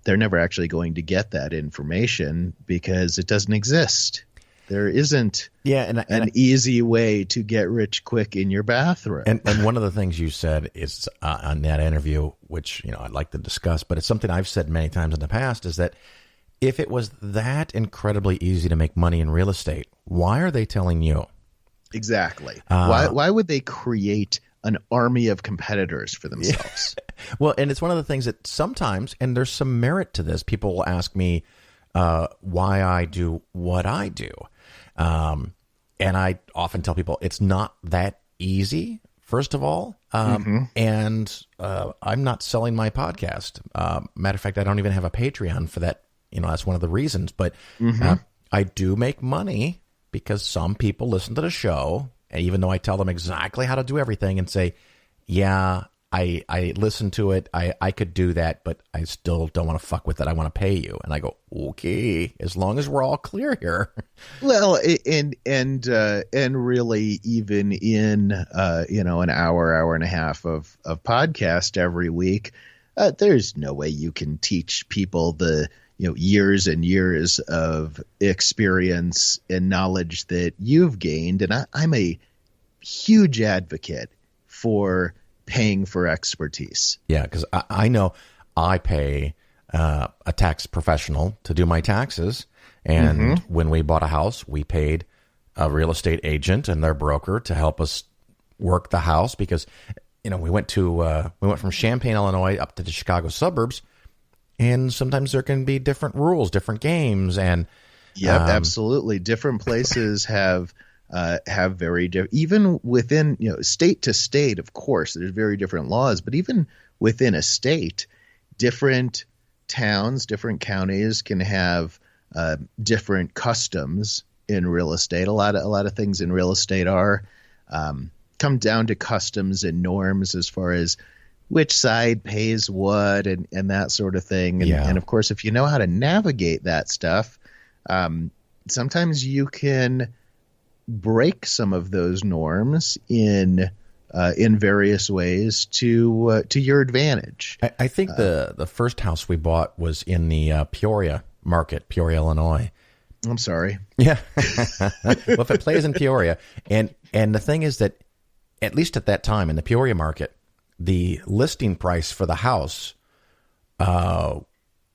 They're never actually going to get that information because it doesn't exist. There isn't an easy way to get rich quick in your bathroom. And one of the things you said is on that interview, which I'd like to discuss, but it's something I've said many times in the past, is that if it was that incredibly easy to make money in real estate, why are they telling you? Exactly. Why would they create an army of competitors for themselves? Well, and it's one of the things that sometimes, and there's some merit to this, people will ask me why I do what I do. And I often tell people it's not that easy, first of all. And I'm not selling my podcast. Matter of fact, I don't even have a Patreon for that. That's one of the reasons. But I do make money because some people listen to the show, and even though I tell them exactly how to do everything and say, yeah, I listen to it, I could do that, but I still don't want to fuck with it. I want to pay you. And I go, okay, as long as we're all clear here. Well, and really, even in an hour and a half of podcast every week, there's no way you can teach people the years and years of experience and knowledge that you've gained. And I'm a huge advocate for paying for expertise. Yeah, because I know I pay a tax professional to do my taxes. And when we bought a house, we paid a real estate agent and their broker to help us work the house because, we went from Champaign, Illinois up to the Chicago suburbs. And sometimes there can be different rules, different games, and absolutely. Different places have very different. Even within state to state, of course, there's very different laws. But even within a state, different towns, different counties can have different customs in real estate. A lot of things in real estate are come down to customs and norms as far as which side pays what and that sort of thing. And of course, if you know how to navigate that stuff, sometimes you can break some of those norms in various ways to your advantage. I think the first house we bought was in the Peoria market, Peoria, Illinois. I'm sorry. Yeah. Well, if it plays in Peoria, and the thing is that at least at that time in the Peoria market, the listing price for the house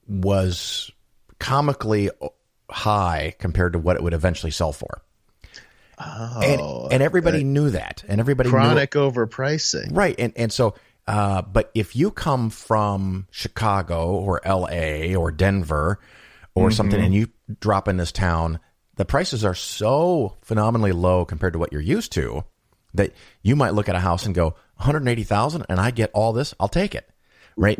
was comically high compared to what it would eventually sell for. Oh, and everybody knew that, and everybody chronic overpricing, right? And so, but if you come from Chicago or L.A. or Denver or something, and you drop in this town, the prices are so phenomenally low compared to what you're used to that you might look at a house and go, $180,000, and I get all this, I'll take it. Right.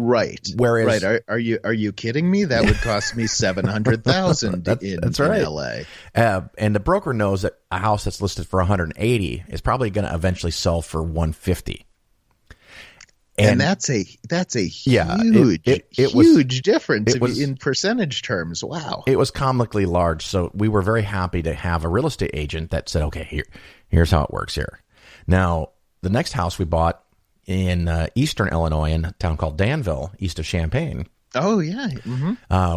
Whereas, are you kidding me? That would cost me $700,000 in LA. And the broker knows that a house that's listed for 180 is probably going to eventually sell for 150. And that's a huge huge difference in percentage terms. Wow. It was comically large. So we were very happy to have a real estate agent that said, okay, here's how it works here. Now, the next house we bought in eastern Illinois, in a town called Danville, east of Champaign. Oh yeah.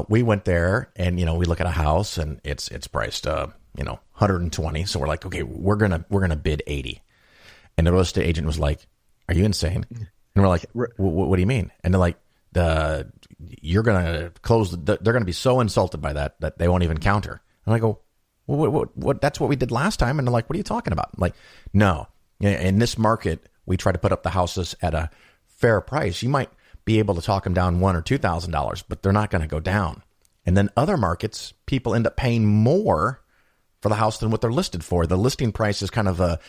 We went there, and we look at a house, and it's priced 120. So we're like, okay, we're gonna bid 80. And the real estate agent was like, "Are you insane?" And we're like, "What do you mean?" And they're like, "You're gonna close. They're gonna be so insulted by that they won't even counter." And I go, What? That's what we did last time. And they're like, what are you talking about? I'm like, no. In this market, we try to put up the houses at a fair price. You might be able to talk them down $1,000 or $2,000, but they're not going to go down. And then other markets, people end up paying more for the house than what they're listed for. The listing price is kind of a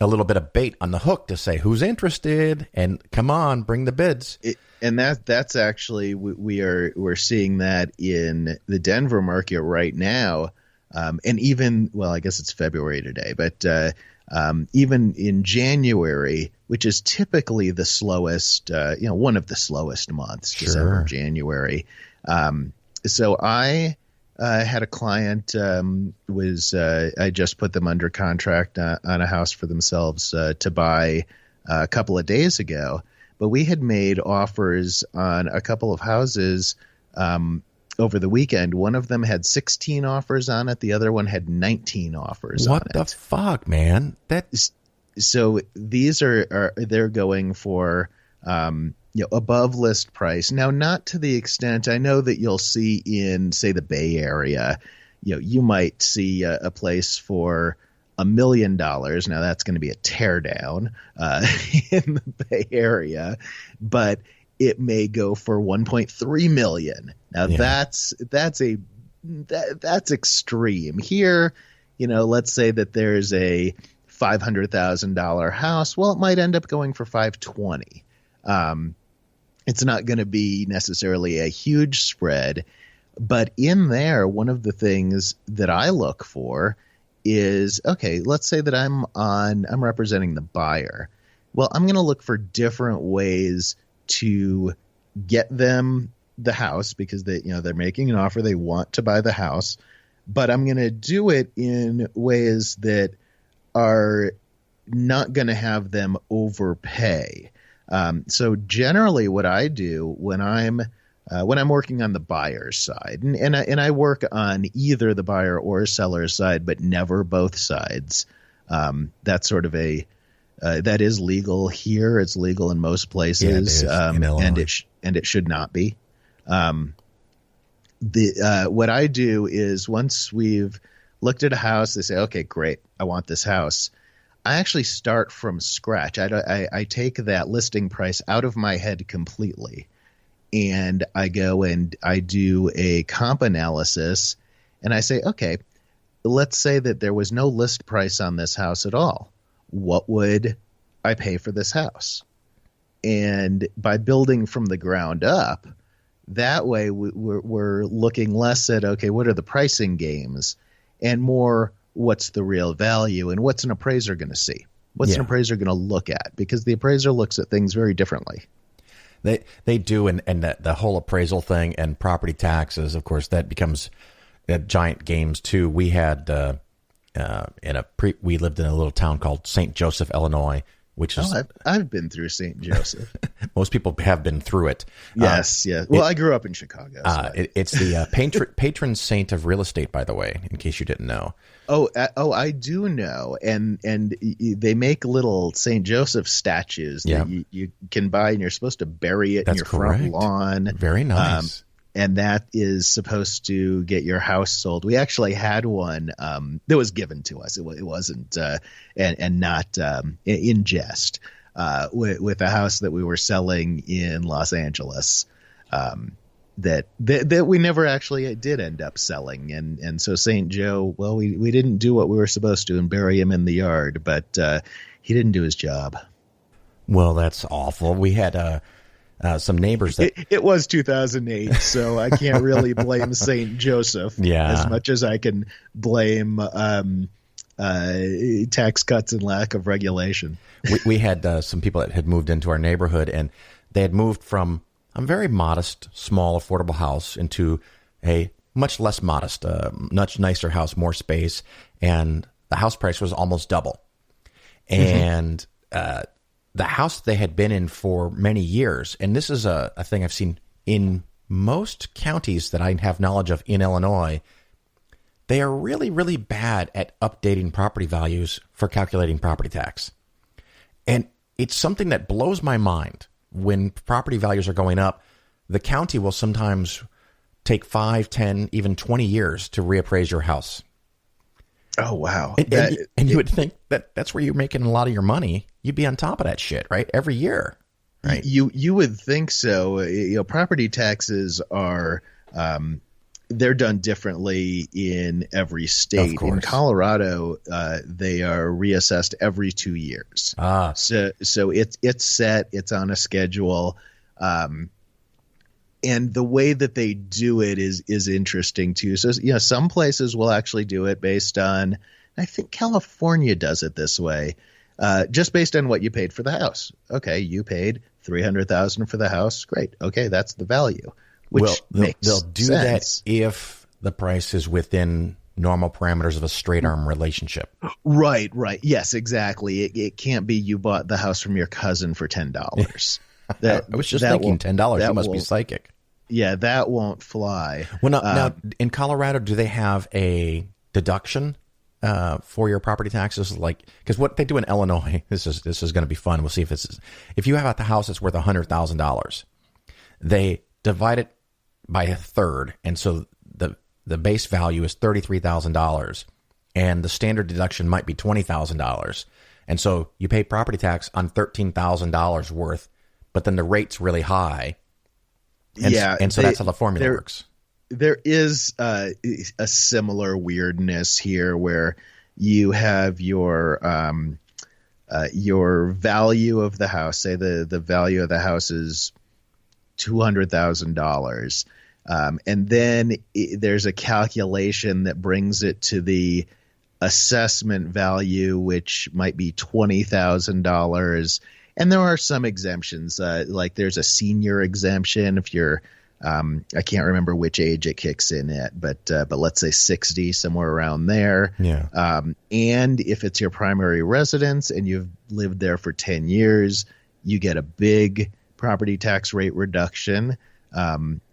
little bit of bait on the hook to say who's interested and come on, bring the bids. And that's actually we're seeing that in the Denver market right now, and even I guess it's February today, but even in January, which is typically the slowest, one of the slowest months, Sure. December, January. So I had a client I just put them under contract on a house for themselves to buy a couple of days ago, but we had made offers on a couple of houses over the weekend. One of them had 16 offers on it. The other one had 19 offers on it. What the fuck, man? So these they're going for above list price. Now, not to the extent I know that you'll see in, say, the Bay Area. You might see a place for $1 million. Now that's going to be a teardown in the Bay Area, but it may go for 1.3 million. Now that's extreme. Here, let's say that there's a $500,000 house. Well, it might end up going for 520. It's not going to be necessarily a huge spread, but in there, one of the things that I look for is, okay, let's say that I'm representing the buyer. Well, I'm going to look for different ways to get them the house because they're making an offer. They want to buy the house, but I'm going to do it in ways that are not going to have them overpay. So generally what I do when I'm working on the buyer's side, and I work on either the buyer or seller's side, but never both sides. That's sort of that is legal here. It's legal in most places, in Illinois. and it should not be. What I do is once we've looked at a house, they say, okay, great, I want this house. I actually start from scratch. I take that listing price out of my head completely, and I go and I do a comp analysis, and I say, okay, let's say that there was no list price on this house at all. What would I pay for this house? And by building from the ground up, that way we're looking less at, okay, what are the pricing games, and more, what's the real value, and what's an appraiser going to see? What's an appraiser going to look at? Because the appraiser looks at things very differently. They do, and the whole appraisal thing and property taxes, of course, that becomes giant games too. We had we lived in a little town called St. Joseph, Illinois, which is I've been through St. Joseph. Most people have been through it. Yes. Well, I grew up in Chicago. So. It's the patron saint of real estate, by the way, in case you didn't know. I do know, and they make little St. Joseph statues that you can buy, and you're supposed to bury it in your front lawn. Very nice. And that is supposed to get your house sold. We actually had one that was given to us. It wasn't and not in jest with a house that we were selling in Los Angeles. That we never actually did end up selling. And so St. Joe, well, we didn't do what we were supposed to and bury him in the yard, but he didn't do his job. Well, that's awful. We had some neighbors that... It was 2008, so I can't really blame St. Joseph as much as I can blame tax cuts and lack of regulation. We had some people that had moved into our neighborhood, and they had moved from a very modest, small, affordable house into a much less modest, much nicer house, more space, and the house price was almost double. And the house they had been in for many years, and this is a thing I've seen in most counties that I have knowledge of in Illinois, they are really, really bad at updating property values for calculating property tax. And it's something that blows my mind. When property values are going up, the county will sometimes take 5, 10, even 20 years to reappraise your house. Oh, wow. And you would think that's where you're making a lot of your money. You'd be on top of that shit, right? Every year, right? You would think so. Property taxes are they're done differently in every state. In Colorado, they are reassessed every 2 years. So it's set. It's on a schedule. And the way that they do it is interesting too. So, some places will actually do it based on, I think California does it this way, just based on what you paid for the house. Okay, you paid $300,000 for the house. Great. Okay, that's the value. Which they'll do sense. that if the price is within normal parameters of a straight arm relationship. Right. Yes, exactly. It can't be you bought the house from your cousin for $10. I was just thinking $10. You must be psychic. Yeah, that won't fly. Well, now in Colorado, do they have a deduction for your property taxes? Like, because what they do in Illinois, this is going to be fun. We'll see if you have a house that's worth $100,000, they divide it by a third, and so the base value is $33,000, and the standard deduction might be $20,000, and so you pay property tax on $13,000 worth, but then the rate's really high, and so that's how the formula works. There is a similar weirdness here where you have your value of the house. Say the value of the house is $200,000, and then there's a calculation that brings it to the assessment value, which might be $20,000. And there are some exemptions, like there's a senior exemption if you're I can't remember which age it kicks in at, but let's say 60, somewhere around there. Yeah. And if it's your primary residence and you've lived there for 10 years, you get a big property tax rate reduction,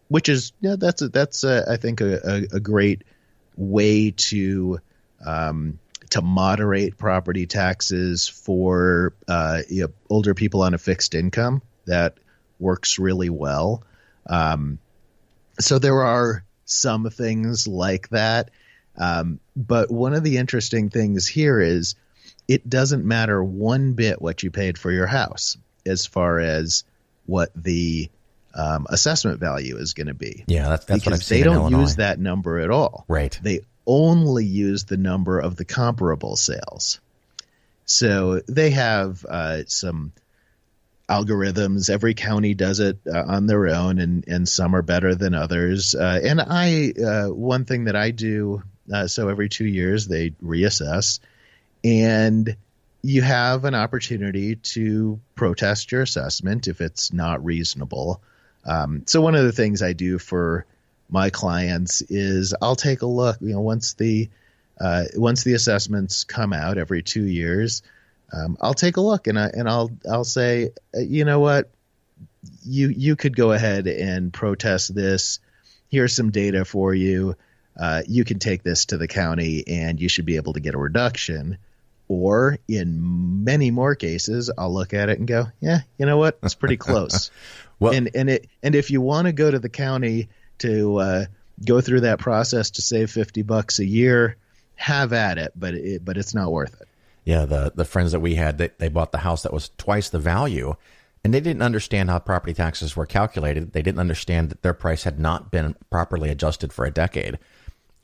which is that's I think a great way to moderate property taxes for older people on a fixed income. That works really well. So there are some things like that. But one of the interesting things here is it doesn't matter one bit what you paid for your house as far as what the assessment value is going to be. Yeah, that's what I've seen in Illinois. They don't use that number at all. Right. They only use the number of the comparable sales. So they have some algorithms. Every county does it on their own, and some are better than others. And one thing that I do, so every 2 years they reassess, and you have an opportunity to protest your assessment if it's not reasonable. So one of the things I do for my clients is I'll take a look, once the assessments come out every 2 years, I'll take a look and I'll say, you know what, you could go ahead and protest this. Here's some data for you. You can take this to the county and you should be able to get a reduction. Or in many more cases, I'll look at it and go, yeah, you know what, it's pretty close. Well, and if you want to go to the county to go through that process to save $50 a year, have at it, but it's not worth it. Yeah, the friends that we had, they bought the house that was twice the value, and they didn't understand how property taxes were calculated. They didn't understand that their price had not been properly adjusted for a decade.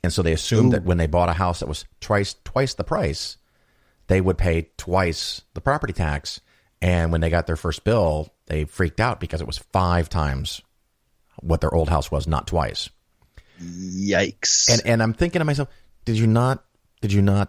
And so they assumed that when they bought a house that was twice the price, they would pay twice the property tax. And when they got their first bill, they freaked out because it was 5 times what their old house was, not twice. Yikes. And I'm thinking to myself, did you not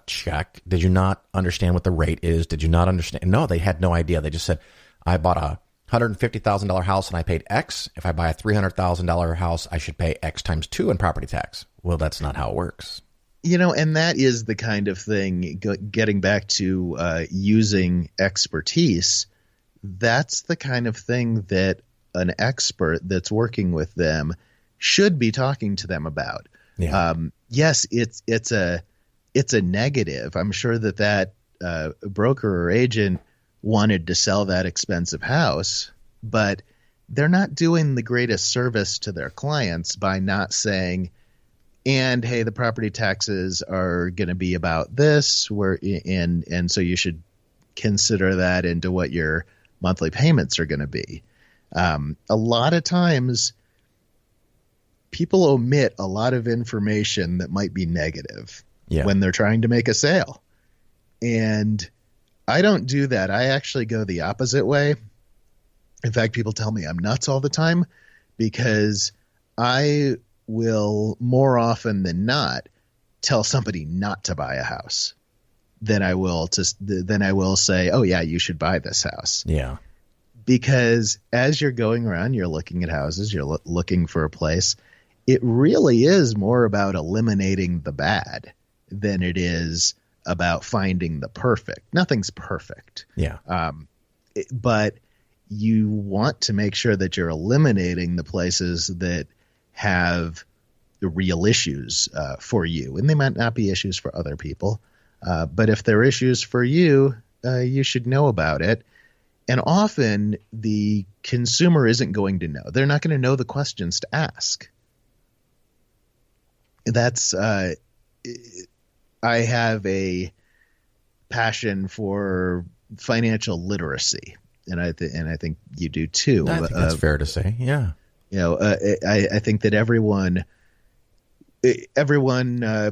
check? Did you not understand what the rate is? Did you not understand? No, they had no idea. They just said, I bought a $150,000 house and I paid X. If I buy a $300,000 house, I should pay X times 2 in property tax. Well, that's not how it works. And that is the kind of thing, getting back to using expertise, that's the kind of thing that an expert that's working with them should be talking to them about. Yeah. Yes, it's a negative. I'm sure that broker or agent wanted to sell that expensive house, but they're not doing the greatest service to their clients by not saying, and hey, the property taxes are going to be about this, and so you should consider that into what your monthly payments are going to be. A lot of times people omit a lot of information that might be negative when they're trying to make a sale. And I don't do that. I actually go the opposite way. In fact, people tell me I'm nuts all the time because I will more often than not tell somebody not to buy a house than I will say, oh yeah, you should buy this house. Yeah. Because as you're going around, you're looking at houses, you're looking for a place. It really is more about eliminating the bad than it is about finding the perfect. Nothing's perfect. Yeah. But you want to make sure that you're eliminating the places that have the real issues for you. And they might not be issues for other people. But if they're issues for you, you should know about it. And often the consumer isn't going to know. They're not going to know the questions to ask. That's I have a passion for financial literacy, and I think you do too. I think that's fair to say. Yeah. I think that everyone,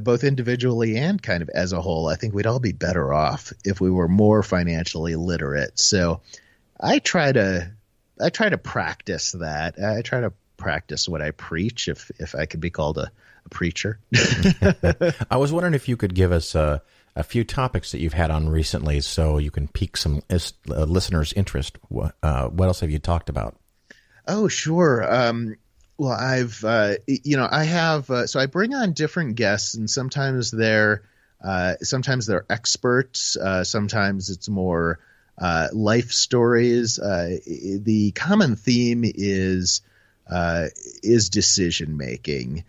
both individually and kind of as a whole, I think we'd all be better off if we were more financially literate. So I try to practice that. I try to practice what I preach, if I could be called a preacher. I was wondering if you could give us a few topics that you've had on recently so you can pique some listeners' interest. What else have you talked about? Oh, sure. Well, I have, so I bring on different guests, and sometimes they're experts. Sometimes it's more life stories. The common theme is decision making.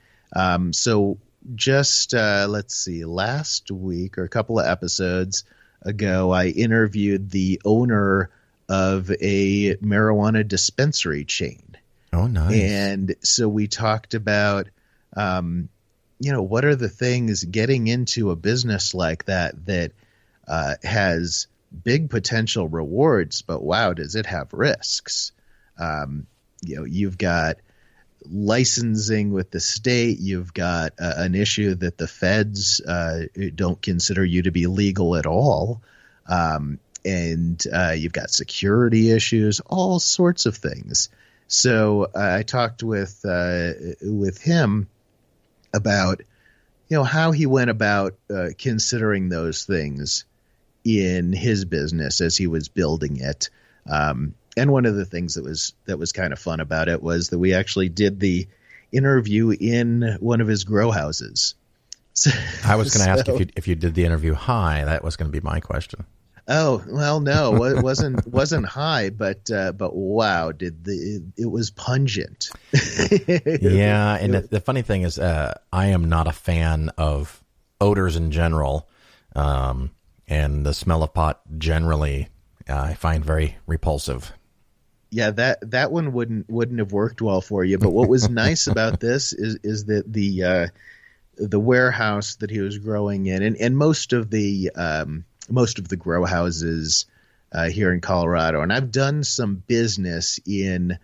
So just let's see, last week or a couple of episodes ago, I interviewed the owner of a marijuana dispensary chain. Oh, nice. And so we talked about, what are the things getting into a business like that has big potential rewards, but wow, does it have risks? You've got licensing with the state. You've got an issue that the feds don't consider you to be legal at all. And you've got security issues, all sorts of things. So I talked with him about, how he went about considering those things in his business as he was building it. And one of the things that was kind of fun about it was that we actually did the interview in one of his grow houses. I was going to ask if you did the interview high. That was going to be my question. Oh, well, no, it wasn't high, but wow, it was pungent. Yeah, and the funny thing is, I am not a fan of odors in general, and the smell of pot generally, I find very repulsive. Yeah, that one wouldn't have worked well for you. But what was nice about this is that the warehouse that he was growing in, and most of the grow houses here in Colorado, and I've done some business in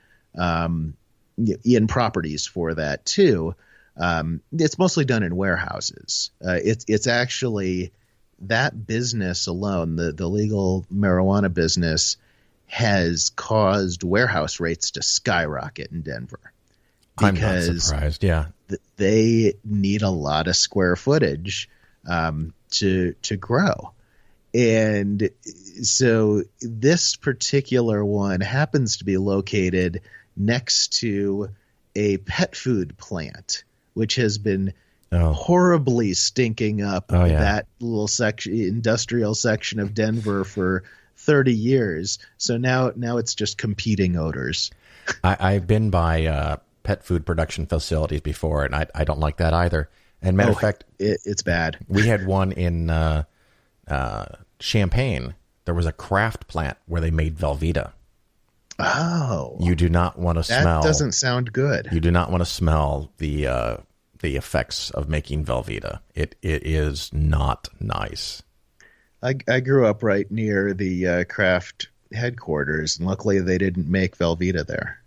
properties for that too. It's mostly done in warehouses. It's actually that business alone, the legal marijuana business, has caused warehouse rates to skyrocket in Denver. I'm not surprised. Yeah, they need a lot of square footage to grow. And so this particular one happens to be located next to a pet food plant, which has been horribly stinking up that little industrial section of Denver for 30 years. So now it's just competing odors. I've been by pet food production facilities before, and I don't like that either. And matter of fact, it's bad. We had one in Champaign. There was a craft plant where they made Velveeta. Oh, you do not want to smell. That doesn't sound good. You do not want to smell the the effects of making Velveeta. It is not nice. I grew up right near the Kraft headquarters, and luckily they didn't make Velveeta there.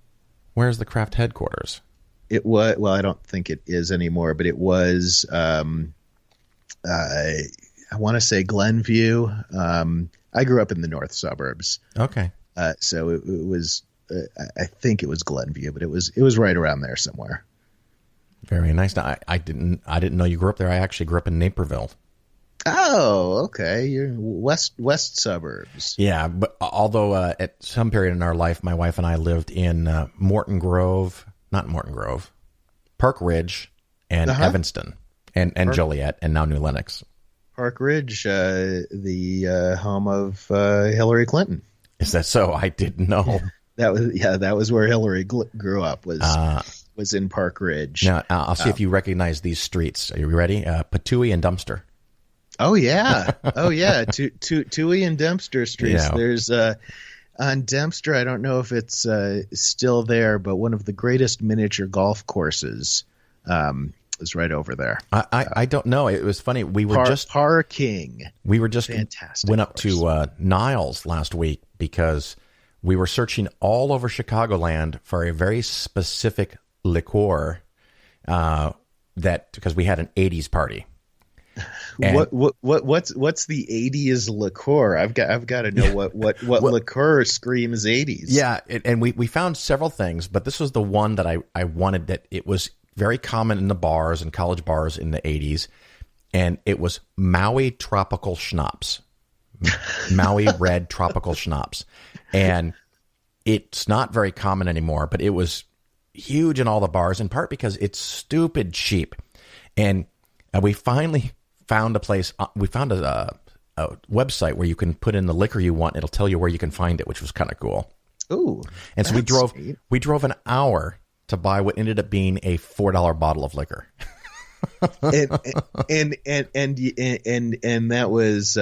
Where's the Kraft headquarters? It was, well, I don't think it is anymore, but it was, I want to say Glenview. I grew up in the north suburbs. Okay. So it was, I think it was Glenview, but it was right around there somewhere. Very nice. Now, I didn't know you grew up there. I actually grew up in Naperville. Oh, okay. You're west suburbs. Yeah, but although at some period in our life, my wife and I lived in Park Ridge and Evanston and Joliet and now New Lenox. Park Ridge, the home of Hillary Clinton. Is that so? I didn't know. That was where Hillary grew up, was in Park Ridge. Now, I'll see if you recognize these streets. Are you ready? Patooey and Dempster. Oh yeah. Toohey and Dempster streets. Yeah. There's on Dempster, I don't know if it's still there, but one of the greatest miniature golf courses is right over there. I don't know. It was funny. We were parking. We were just fantastic. Went up to Niles last week because we were searching all over Chicagoland for a very specific liqueur because we had an 80s party. And what's the 80s liqueur? I've got to know what liqueur screams 80s. Yeah, and we found several things, but this was the one that I wanted. That it was very common in the bars and college bars in the 80s, and it was Maui Tropical Schnapps. Maui Red Tropical Schnapps. And it's not very common anymore, but it was huge in all the bars, in part because it's stupid cheap. And we finally found a place. We found a website where you can put in the liquor you want. It'll tell you where you can find it, which was kind of cool. Ooh! And so we drove an hour to buy what ended up being a $4 bottle of liquor. and that was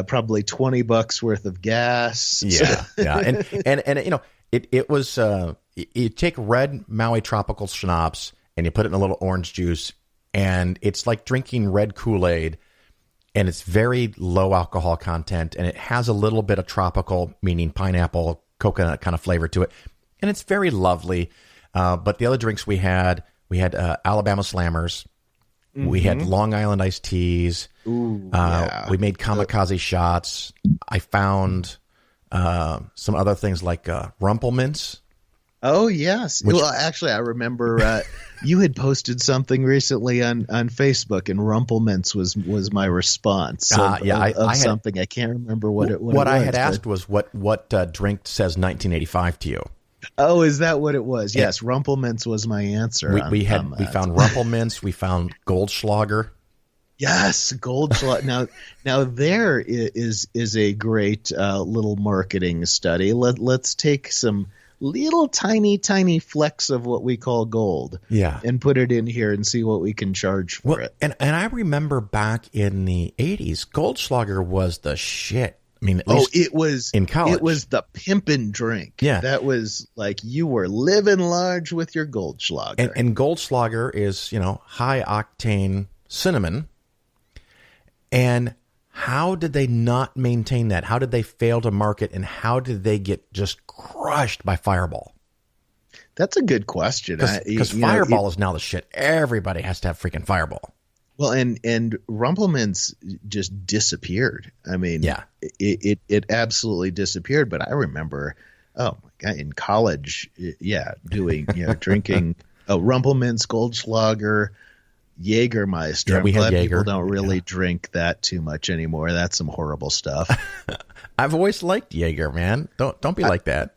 probably $20 worth of gas. Yeah, yeah, and you know it was you take red Maui Tropical Schnapps and you put it in a little orange juice. And it's like drinking red Kool-Aid, and it's very low alcohol content, and it has a little bit of tropical, meaning pineapple, coconut kind of flavor to it. And it's very lovely. But the other drinks we had Alabama Slammers. Mm-hmm. We had Long Island iced teas. Ooh, yeah. We made kamikaze shots. I found some other things like Rumple Mints. Oh, yes. Well, actually, I remember you had posted something recently on Facebook, and Rumplemints was my response. I something. I can't remember what it was. What I had asked was what drink says 1985 to you? Oh, is that what it was? Yes, Rumplemints was my answer. We found Rumplemints. We found Goldschlager. Yes, Goldschlager. Now there is a great little marketing study. Let's take some little tiny flecks of what we call gold, and put it in here and see what we can charge for it. And I remember back in the 80s, Goldschlager was the shit. I mean, at least it was in college. It was the pimpin' drink. Yeah, that was like you were living large with your Goldschlager. And Goldschlager is high octane cinnamon. And how did they not maintain that? How did they fail to market, and how did they get just crushed by Fireball? That's a good question. Because Fireball is now the shit. Everybody has to have freaking Fireball. Well, and Rumplemints just disappeared. I mean, it absolutely disappeared. But I remember, oh my God, in college, doing drinking Rumplemints, Goldschlager, Jägermeister. Yeah, we had Jäger. People don't really drink that too much anymore. That's some horrible stuff. I've always liked Jäger, man. Don't be like that.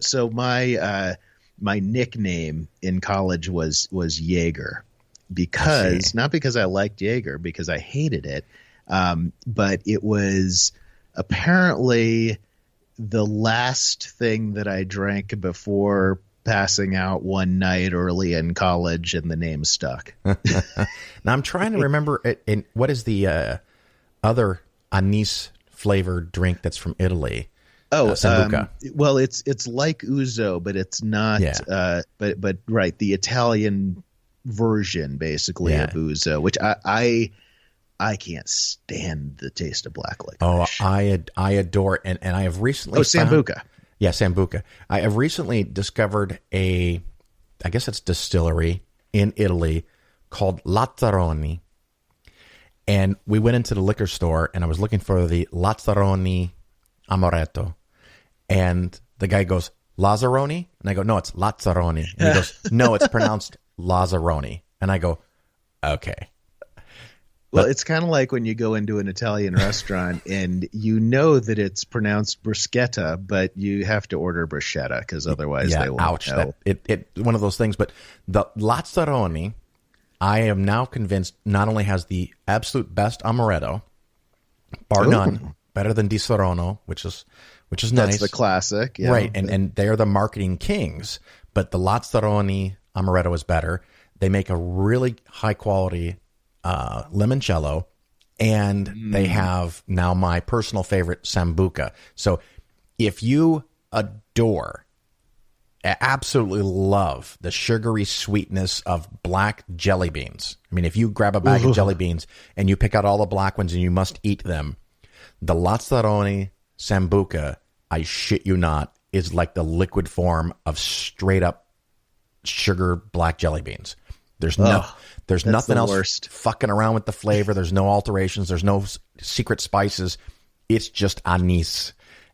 So my nickname in college was Jaeger, because not because I liked Jaeger, because I hated it, but it was apparently the last thing that I drank before passing out one night early in college, and the name stuck. Now I'm trying to remember it. What is the other anise flavored drink that's from Italy? Sambuca. Well, it's like ouzo, but it's not. Yeah. But right, the Italian version basically Yeah. of ouzo, which I can't stand the taste of black licorice. I adore, and I have recently Sambuca. Yeah, Sambuca. I have recently discovered I guess it's distillery in Italy called Lazzaroni. And we went into the liquor store, and I was looking for the Lazzaroni Amaretto. And the guy goes, Lazzaroni? And I go, no, it's Lazzaroni. And he goes, no, it's pronounced Lazzaroni. And I go, okay. Well, it's kind of like when you go into an Italian restaurant and you know that it's pronounced bruschetta, but you have to order bruschetta because otherwise they won't ouch. know. It one of those things. But the Lazzaroni, I am now convinced, not only has the absolute best amaretto, bar none, better than Di Serono, which is nice. That's the classic. Yeah. Right, and they're the marketing kings. But the Lazzaroni amaretto is better. They make a really high quality limoncello, and they have now my personal favorite Sambuca. So if you absolutely love the sugary sweetness of black jelly beans, I mean, if you grab a bag of jelly beans and you pick out all the black ones and you must eat them, the Lazzaroni Sambuca, I shit you not, is like the liquid form of straight up sugar black jelly beans. There's nothing else worst. fucking around with the flavor. There's no alterations. There's no secret spices. It's just anise.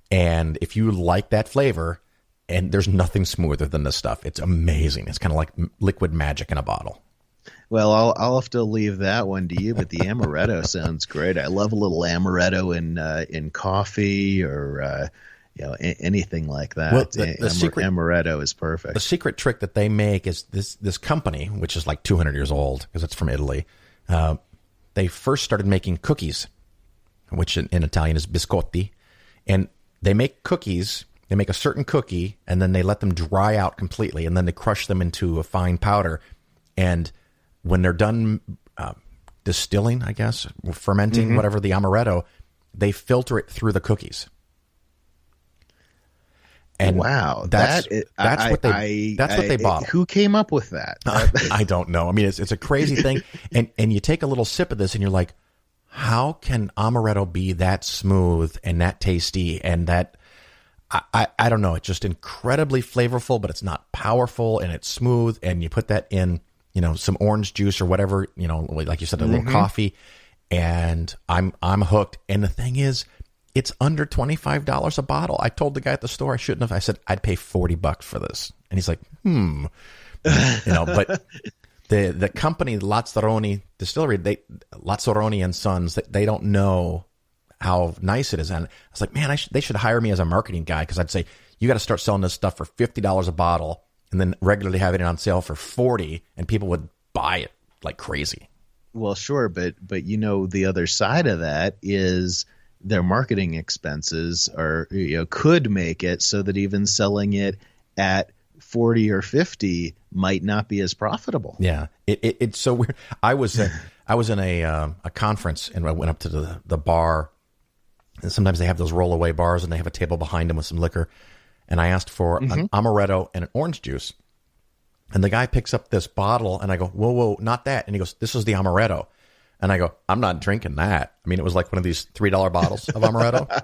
And if you like that flavor, and there's nothing smoother than this stuff. It's amazing. It's kind of like liquid magic in a bottle. Well, I'll have to leave that one to you, but the amaretto sounds great. I love a little amaretto in coffee or anything like that. Well, the secret amaretto is perfect. The secret trick that they make is this company, which is like 200 years old because it's from Italy. They first started making cookies, which in Italian is biscotti, and they make cookies. They make a certain cookie, and then they let them dry out completely, and then they crush them into a fine powder. And when they're done distilling, I guess, fermenting, whatever, the amaretto, they filter it through the cookies. And wow, that's what they bottle. Who came up with that? I don't know. I mean, it's a crazy thing. And you take a little sip of this, and you're like, how can amaretto be that smooth and that tasty and that? I don't know. It's just incredibly flavorful, but it's not powerful, and it's smooth. And you put that in, some orange juice or whatever, like you said, a little coffee, and I'm hooked. And the thing is, it's under $25 a bottle. I told the guy at the store I shouldn't have. I said I'd pay $40 for this, and he's like, But the company Lazzaroni Distillery, Lazzaroni and Sons, they don't know how nice it is. And I was like, man, they should hire me as a marketing guy, because I'd say, you got to start selling this stuff for $50 a bottle and then regularly having it on sale for $40, and people would buy it like crazy. Well, sure, but the other side of that is their marketing expenses are could make it so that even selling it at 40 or 50 might not be as profitable. Yeah, it's so weird. I was in a conference, and I went up to the bar. And sometimes they have those roll-away bars, and they have a table behind them with some liquor. And I asked for an amaretto and an orange juice. And the guy picks up this bottle, and I go, whoa, not that. And he goes, this is the amaretto. And I go, I'm not drinking that. I mean, it was like one of these $3 bottles of amaretto.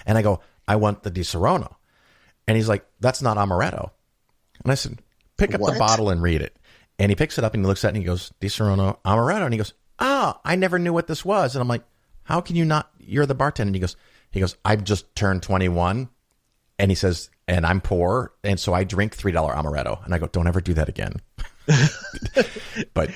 And I go, I want the Di Serono. And he's like, that's not amaretto. And I said, pick up the bottle and read it. And he picks it up, and he looks at it, and he goes, Di Serono amaretto. And he goes, I never knew what this was. And I'm like, how can you not? You're the bartender. And he goes, I've just turned 21. And he says, and I'm poor, and so I drink $3 amaretto. And I go, don't ever do that again. But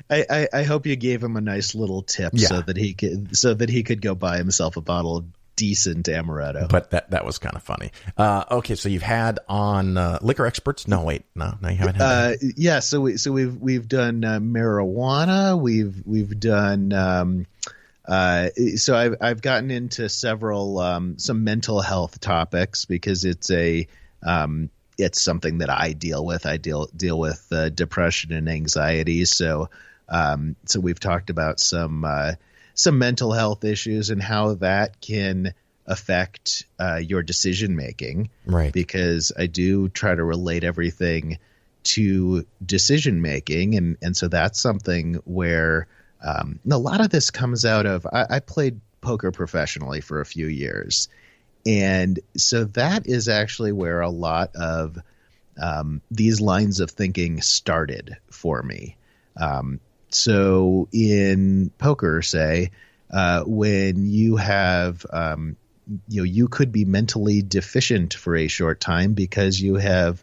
I hope you gave him a nice little tip so that he could go buy himself a bottle of decent amaretto. But that was kind of funny. Okay, so you've had on liquor experts. No, wait, no, you haven't had that. Yeah, so we've done marijuana. We've done. So I've gotten into several some mental health topics, because it's something that I deal with. I deal with depression and anxiety. So we've talked about some mental health issues and how that can affect your decision making, right? Because I do try to relate everything to decision making, and so that's something where a lot of this comes out of I played poker professionally for a few years, and so that is actually where a lot of these lines of thinking started for me. So in poker, say, when you have you could be mentally deficient for a short time because you have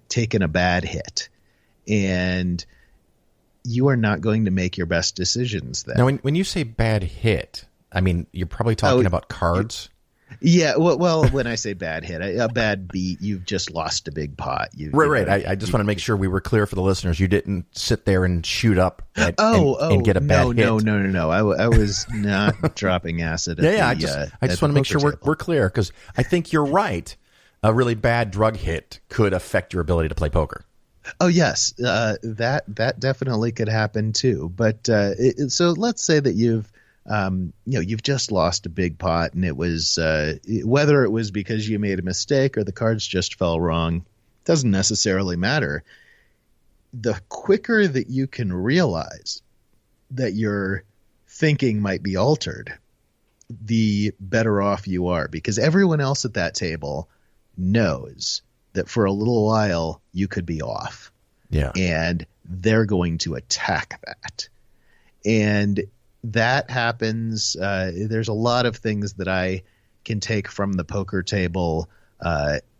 taken a bad hit, and you are not going to make your best decisions then. Now, when you say bad hit, I mean, you're probably talking about cards. Yeah, well, when I say bad hit, a bad beat, you've just lost a big pot. Right. I just want to make sure we were clear for the listeners. You didn't sit there and shoot up and get a bad hit. No. I was not dropping acid. I just want to make sure we're clear, because I think you're right. A really bad drug hit could affect your ability to play poker. Oh yes, that definitely could happen too. But so let's say that you've just lost a big pot, and it was whether it was because you made a mistake or the cards just fell wrong, doesn't necessarily matter. The quicker that you can realize that your thinking might be altered, the better off you are, because everyone else at that table knows that for a little while you could be off. Yeah. And they're going to attack that. And that happens. There's a lot of things that I can take from the poker table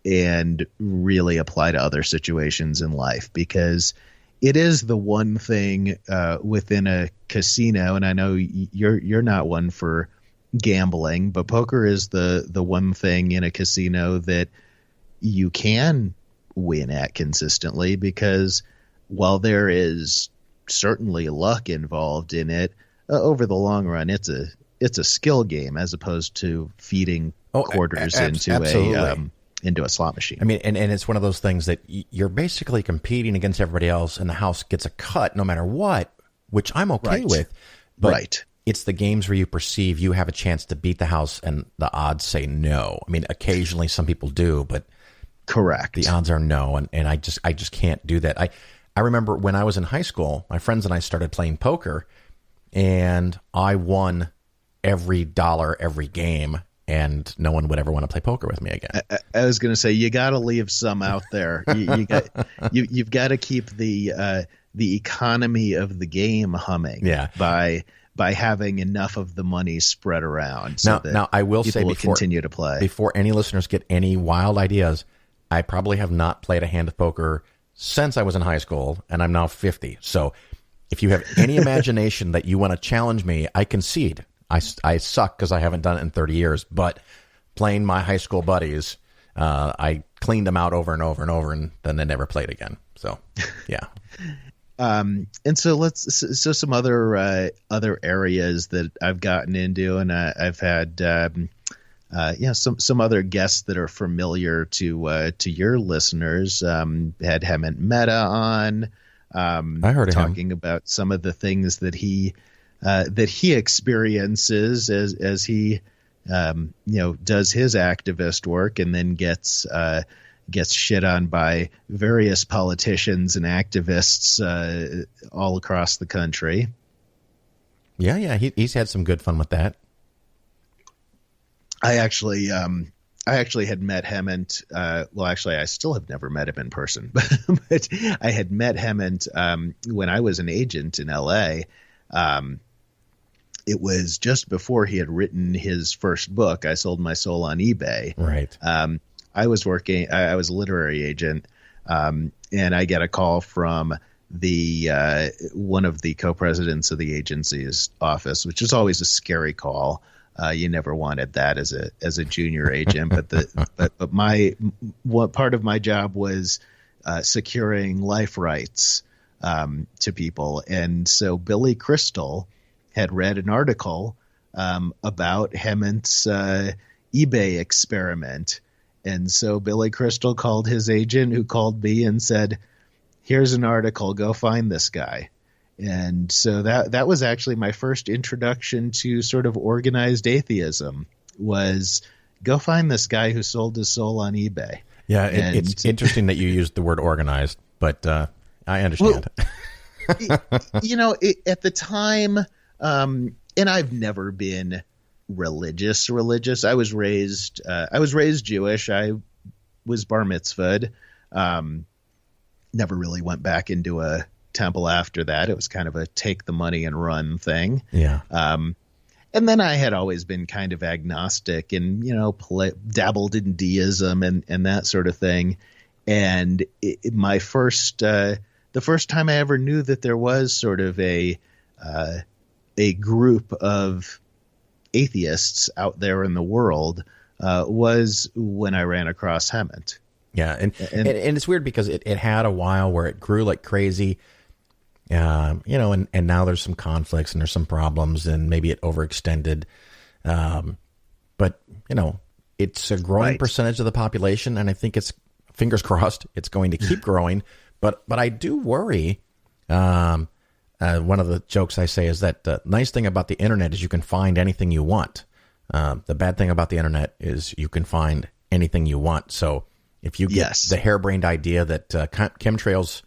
and really apply to other situations in life, because it is the one thing within a casino, and I know you're not one for gambling, but poker is the one thing in a casino that you can win at consistently, because while there is certainly luck involved in it, over the long run, it's a skill game as opposed to feeding quarters into a slot machine. I mean, and it's one of those things that you're basically competing against everybody else, and the house gets a cut no matter what, which I'm okay with. But it's the games where you perceive you have a chance to beat the house, and the odds say no. I mean, occasionally some people do, but correct. The odds are no, and I just can't do that. I remember when I was in high school, my friends and I started playing poker, and I won every dollar every game, and no one would ever want to play poker with me again. I was going to say, you got to leave some out there. You've got to keep the economy of the game humming. Yeah. By having enough of the money spread around. So now I will say, before continue to play, before any listeners get any wild ideas, I probably have not played a hand of poker since I was in high school, and I'm now 50. So if you have any imagination that you want to challenge me, I concede. I suck because I haven't done it in 30 years, but playing my high school buddies, I cleaned them out over and over and over, and then they never played again. So, yeah. And so some other areas that I've gotten into, and I've had some other guests that are familiar to your listeners. Had Hemant Mehta on. I heard of him talking about some of the things that he experiences as he does his activist work, and then gets shit on by various politicians and activists all across the country. Yeah, he's had some good fun with that. I actually had met Hemant. Well, actually, I still have never met him in person, but I had met Hemant when I was an agent in L.A. It was just before he had written his first book, I Sold My Soul on eBay. Right. I was a literary agent, and I get a call from the one of the co-presidents of the agency's office, which is always a scary call. You never wanted that as a junior agent, but what part of my job was securing life rights to people, and so Billy Crystal had read an article about Hemant's eBay experiment. And so Billy Crystal called his agent, who called me and said, "Here's an article, go find this guy." And so that was actually my first introduction to sort of organized atheism, was go find this guy who sold his soul on eBay. Yeah, it's interesting that you used the word organized, but I understand. Well, at the time, and I've never been religious. I was raised Jewish. I was bar mitzvahed. Never really went back into a temple after that. It was kind of a take the money and run thing. Yeah. And then I had always been kind of agnostic and, dabbled in deism and that sort of thing. And the first time I ever knew that there was sort of a group of atheists out there in the world was when I ran across Hemant. Yeah, and it's weird because it had a while where it grew like crazy. And now there's some conflicts and there's some problems and maybe it overextended. But it's a growing percentage of the population. And I think it's, fingers crossed, it's going to keep growing. But I do worry. One of the jokes I say is that the nice thing about the internet is you can find anything you want. The bad thing about the internet is you can find anything you want. So if you get the harebrained idea that chemtrails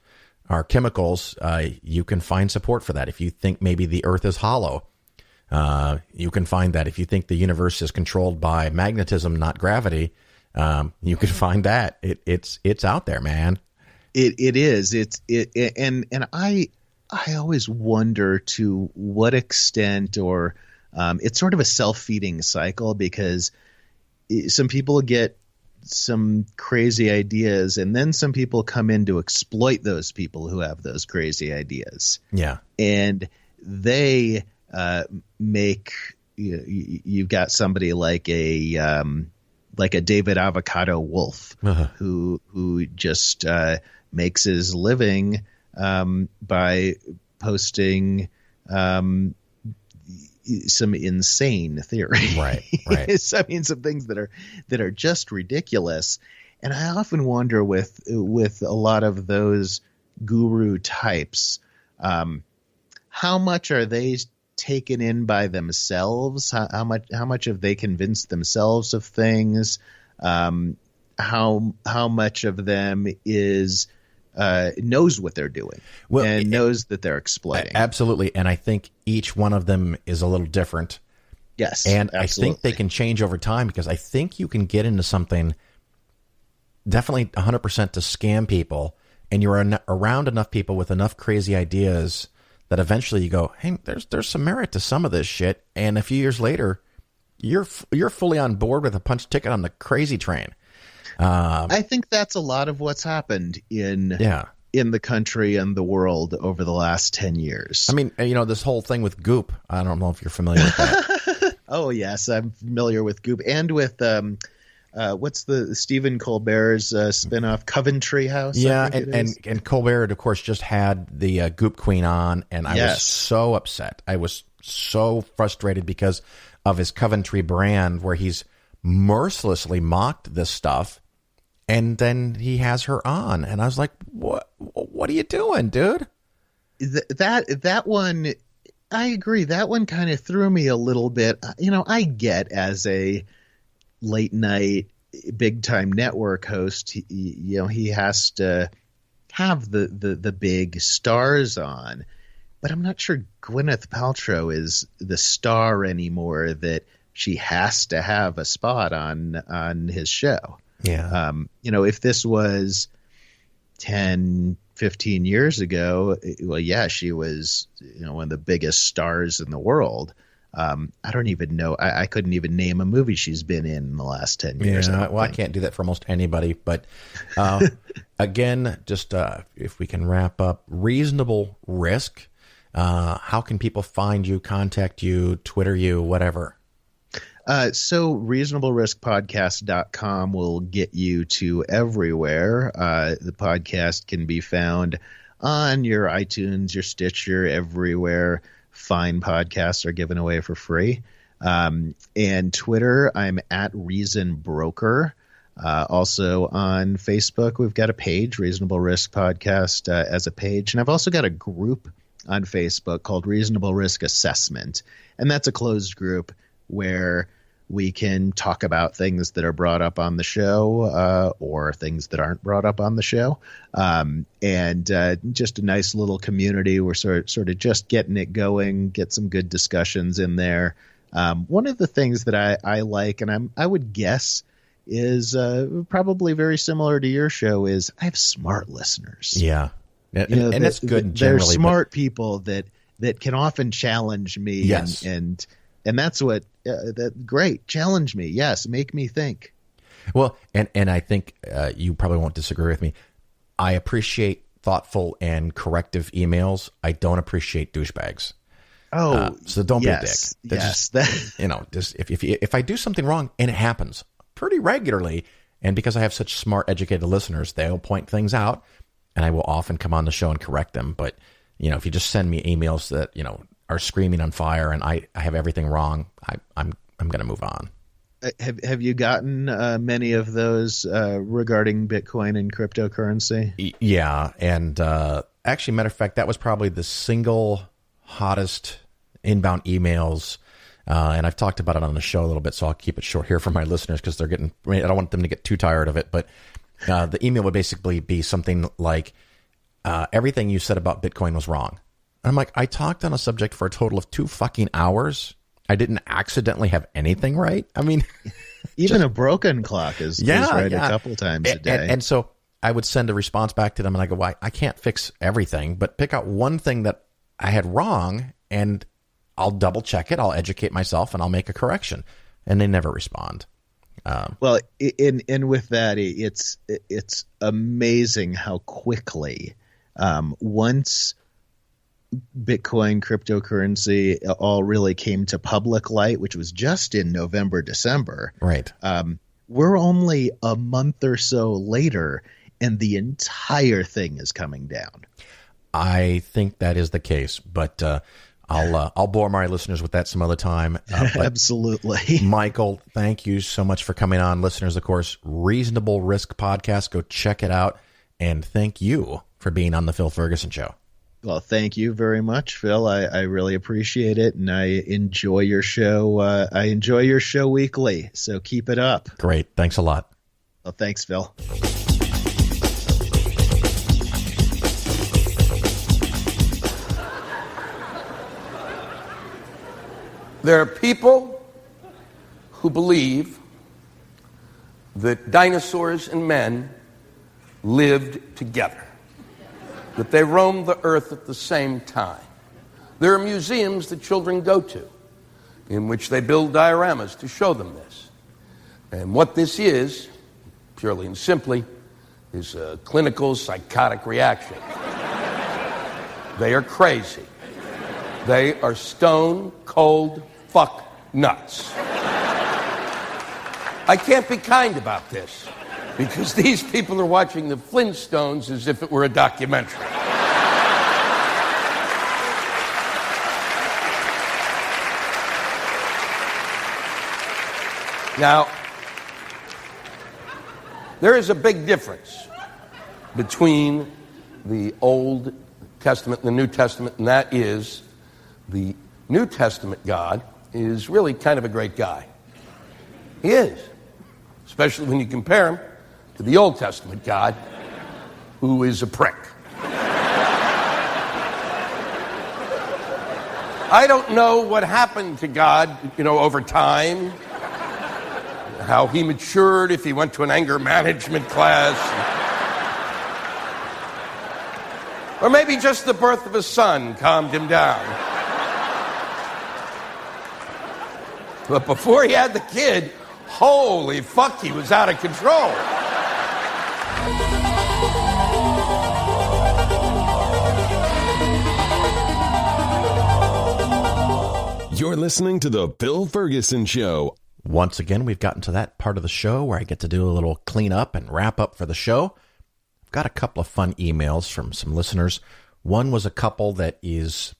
are chemicals, you can find support for that. If you think maybe the earth is hollow, you can find that. If you think the universe is controlled by magnetism, not gravity, you can find that. It's out there, man. It is. And I always wonder to what extent, or it's sort of a self-feeding cycle, because some people get some crazy ideas and then some people come in to exploit those people who have those crazy ideas. Yeah. And they make, you've got somebody like a David Avocado Wolf, who just makes his living by posting some insane theory. Right. I mean, some things that are just ridiculous. And I often wonder with a lot of those guru types, how much are they taken in by themselves? How much have they convinced themselves of things? How much of them is knows what they're doing and knows that they're exploiting. Absolutely. And I think each one of them is a little different. Yes. And absolutely. I think they can change over time, because I think you can get into something definitely 100% to scam people. And you're around enough people with enough crazy ideas that eventually you go, hey, there's some merit to some of this shit. And a few years later, you're fully on board with a punch ticket on the crazy train. I think that's a lot of what's happened in the country and the world over the last 10 years. I mean, this whole thing with Goop, I don't know if you're familiar with that. Oh, yes, I'm familiar with Goop, and with what's the Stephen Colbert's spinoff, Coventry House? Yeah, and Colbert, of course, just had the Goop Queen on, and I was so upset. I was so frustrated because of his Coventry brand, where he's mercilessly mocked this stuff. And then he has her on, and I was like, "What are you doing, dude?" That one, I agree. That one kind of threw me a little bit. I get, as a late night, big time network host, he has to have the big stars on, but I'm not sure Gwyneth Paltrow is the star anymore that she has to have a spot on his show. Yeah. If this was 10, 15 years ago, well, yeah, she was, one of the biggest stars in the world. I don't even know. I couldn't even name a movie she's been in the last 10 years. Yeah, I can't do that for almost anybody. But again, just if we can wrap up, Reasonable Risk. How can people find you, contact you, Twitter you, whatever? So reasonableriskpodcast.com will get you to everywhere. The podcast can be found on your iTunes, your Stitcher, everywhere fine podcasts are given away for free. And Twitter, I'm at Reason Broker. Also on Facebook, we've got a page, Reasonable Risk Podcast as a page. And I've also got a group on Facebook called Reasonable Risk Assessment. And that's a closed group where We can talk about things that are brought up on the show or things that aren't brought up on the show. And just a nice little community. We're sort of just getting it going, get some good discussions in there. One of the things that I like, and I would guess is probably very similar to your show, is I have smart listeners. Yeah. And that's good. They're smart people that can often challenge me. Yes. And that's what, great. Challenge me. Yes. Make me think. Well, and I think you probably won't disagree with me. I appreciate thoughtful and corrective emails. I don't appreciate douchebags. Oh, so don't yes, be a dick. Yes. Just if I do something wrong, and it happens pretty regularly, and because I have such smart, educated listeners, they'll point things out, and I will often come on the show and correct them. But if you just send me emails that are screaming on fire and I have everything wrong, I'm going to move on. Have you gotten many of those regarding Bitcoin and cryptocurrency? Yeah, and actually, matter of fact, that was probably the single hottest inbound emails, and I've talked about it on the show a little bit, so I'll keep it short here for my listeners because I don't want them to get too tired of it. But the email would basically be something like, everything you said about Bitcoin was wrong. And I'm like, I talked on a subject for a total of 2 fucking hours. I didn't accidentally have anything right. I mean, even a broken clock is right a couple times a day. And so I would send a response back to them, and I go, well, I can't fix everything, but pick out one thing that I had wrong, and I'll double check it. I'll educate myself, and I'll make a correction. And they never respond. Well, in with that, it's amazing how quickly once Bitcoin, cryptocurrency, all really came to public light, which was just in November, December. Right. We're only a month or so later, and the entire thing is coming down. I think that is the case, but I'll bore my listeners with that some other time. Absolutely. Michael, thank you so much for coming on. Listeners, of course, Reasonable Risk Podcast. Go check it out. And thank you for being on the Phil Ferguson Show. Well, thank you very much, Phil. I really appreciate it, and I enjoy your show. I enjoy your show weekly, so keep it up. Great. Thanks a lot. Well, thanks, Phil. There are people who believe that dinosaurs and men lived together, that they roamed the earth at the same time. There are museums that children go to in which they build dioramas to show them this. And what this is, purely and simply, is a clinical psychotic reaction. They are crazy. They are stone cold fuck nuts. I can't be kind about this because these people are watching the Flintstones as if it were a documentary. Now, there is a big difference between the Old Testament and the New Testament, and that is the New Testament God is really kind of a great guy. He is, especially when you compare him to the Old Testament God, who is a prick. I don't know what happened to God, over time, how he matured, if he went to an anger management class, or maybe just the birth of his son calmed him down. But before he had the kid, holy fuck, he was out of control. You're listening to The Phil Ferguson Show. Once again, we've gotten to that part of the show where I get to do a little cleanup and wrap up for the show. I've got a couple of fun emails from some listeners. One was a couple that is,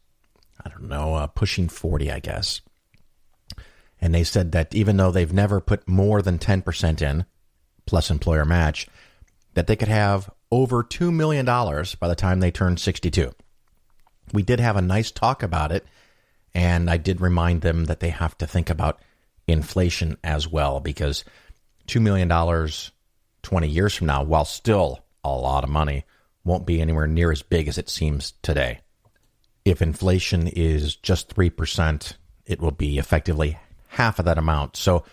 pushing 40, I guess. And they said that even though they've never put more than 10% in, plus employer match, that they could have over $2 million by the time they turn 62. We did have a nice talk about it, and I did remind them that they have to think about inflation as well, because $2 million 20 years from now, while still a lot of money, won't be anywhere near as big as it seems today. If inflation is just 3%, it will be effectively half of that amount. So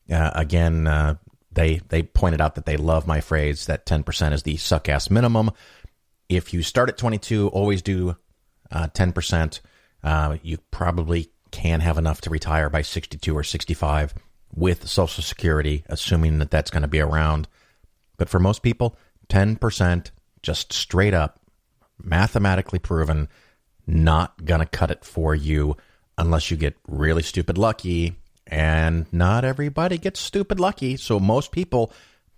again, they pointed out that they love my phrase that 10% is the suck-ass minimum. If you start at 22, always do 10%. You probably can have enough to retire by 62 or 65 with Social Security, assuming that that's going to be around. But for most people, 10%, just straight up, mathematically proven, not going to cut it for you unless you get really stupid lucky. And not everybody gets stupid lucky. So most people,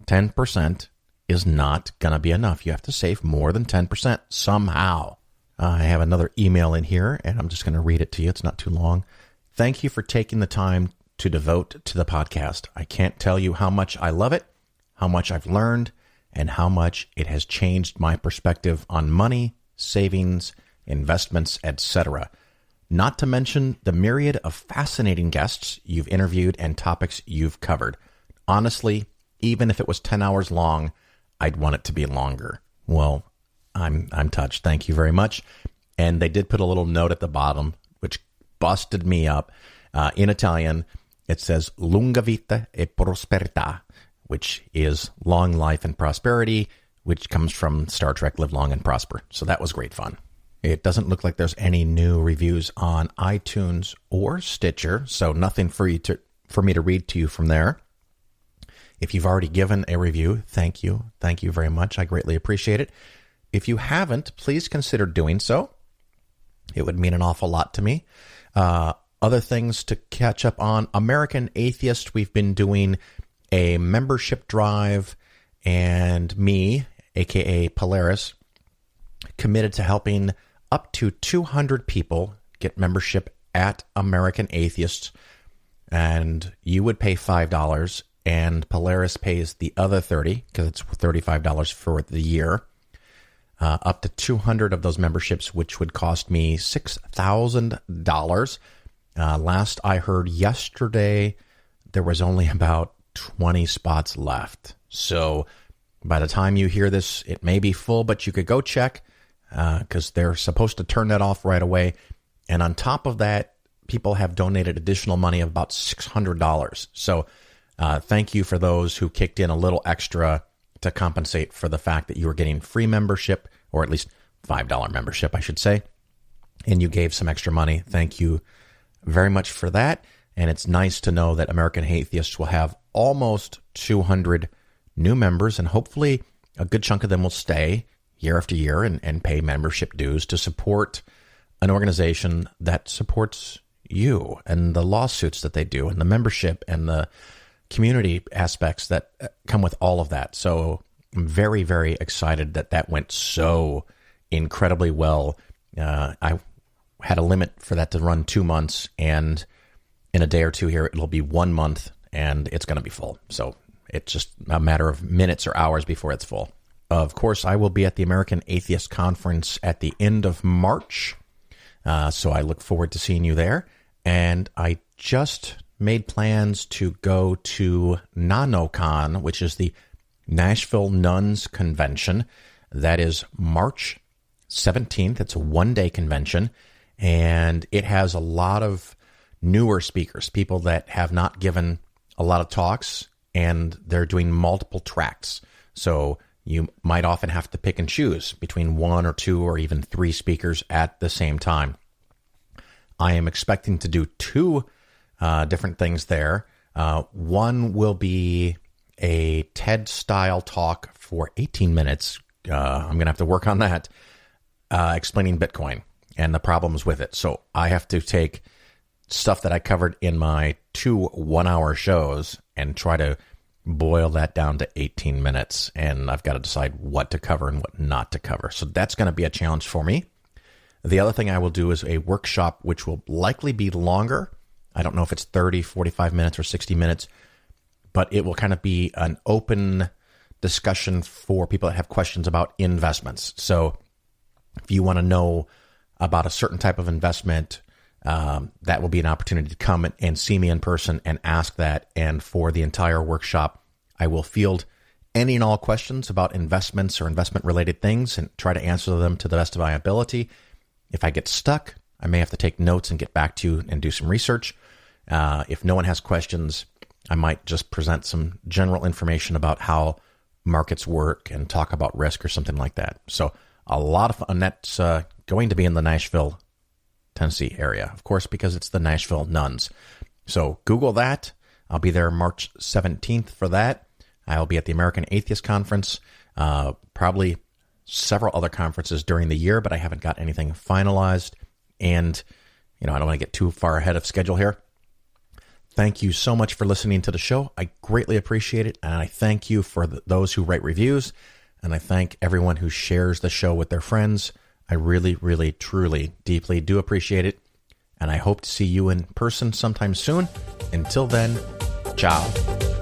10% is not going to be enough. You have to save more than 10% somehow. I have another email in here, and I'm just going to read it to you. It's not too long. Thank you for taking the time to devote to the podcast. I can't tell you how much I love it, how much I've learned, and how much it has changed my perspective on money, savings, investments, etc. Not to mention the myriad of fascinating guests you've interviewed and topics you've covered. Honestly, even if it was 10 hours long, I'd want it to be longer. Well, I'm touched. Thank you very much. And they did put a little note at the bottom, which busted me up. In Italian, it says lunga vita e prosperità, which is long life and prosperity, which comes from Star Trek Live Long and Prosper. So that was great fun. It doesn't look like there's any new reviews on iTunes or Stitcher, so nothing for me to read to you from there. If you've already given a review, thank you. Thank you very much. I greatly appreciate it. If you haven't, please consider doing so. It would mean an awful lot to me. Other things to catch up on. American Atheist, we've been doing a membership drive, and me, a.k.a. Polaris, committed to helping up to 200 people get membership at American Atheists, and you would pay $5, and Polaris pays the other $30, because it's $35 for the year, up to 200 of those memberships, which would cost me $6,000. Last I heard yesterday, there was only about 20 spots left. So by the time you hear this, it may be full, but you could go check, because they're supposed to turn that off right away. And on top of that, people have donated additional money of about $600. So thank you for those who kicked in a little extra to compensate for the fact that you were getting free membership, or at least $5 membership, I should say. And you gave some extra money. Thank you very much for that. And it's nice to know that American Atheists will have almost 200 new members, and hopefully a good chunk of them will stay year after year and pay membership dues to support an organization that supports you, and the lawsuits that they do, and the membership and the community aspects that come with all of that. So I'm very, very excited that that went so incredibly well. I had a limit for that to run 2 months, and in a day or two here, it'll be 1 month, and it's going to be full. So it's just a matter of minutes or hours before it's full. Of course, I will be at the American Atheist Conference at the end of March, so I look forward to seeing you there. And I just made plans to go to NanoCon, which is the Nashville Nuns Convention. That is March 17th. It's a one-day convention, and it has a lot of newer speakers, people that have not given a lot of talks, and they're doing multiple tracks. So you might often have to pick and choose between 1 or 2 or even 3 speakers at the same time. I am expecting to do 2 different things there. One will be a TED-style talk for 18 minutes. I'm going to have to work on that, explaining Bitcoin and the problems with it. So I have to take stuff that I covered in my 2 one-hour shows and try to boil that down to 18 minutes. And I've got to decide what to cover and what not to cover. So that's going to be a challenge for me. The other thing I will do is a workshop, which will likely be longer. I don't know if it's 30, 45 minutes or 60 minutes, but it will kind of be an open discussion for people that have questions about investments. So if you want to know about a certain type of investment, that will be an opportunity to come and see me in person and ask that. And for the entire workshop, I will field any and all questions about investments or investment-related things and try to answer them to the best of my ability. If I get stuck, I may have to take notes and get back to you and do some research. If no one has questions, I might just present some general information about how markets work and talk about risk or something like that. So a lot of fun. That's going to be in the Nashville, Tennessee area, of course, because it's the Nashville Nuns. So Google that. I'll be there March 17th for that. I'll be at the American Atheist Conference, probably several other conferences during the year, but I haven't got anything finalized. And, I don't want to get too far ahead of schedule here. Thank you so much for listening to the show. I greatly appreciate it. And I thank you for those who write reviews. And I thank everyone who shares the show with their friends. I really, really, truly, deeply do appreciate it. And I hope to see you in person sometime soon. Until then, ciao.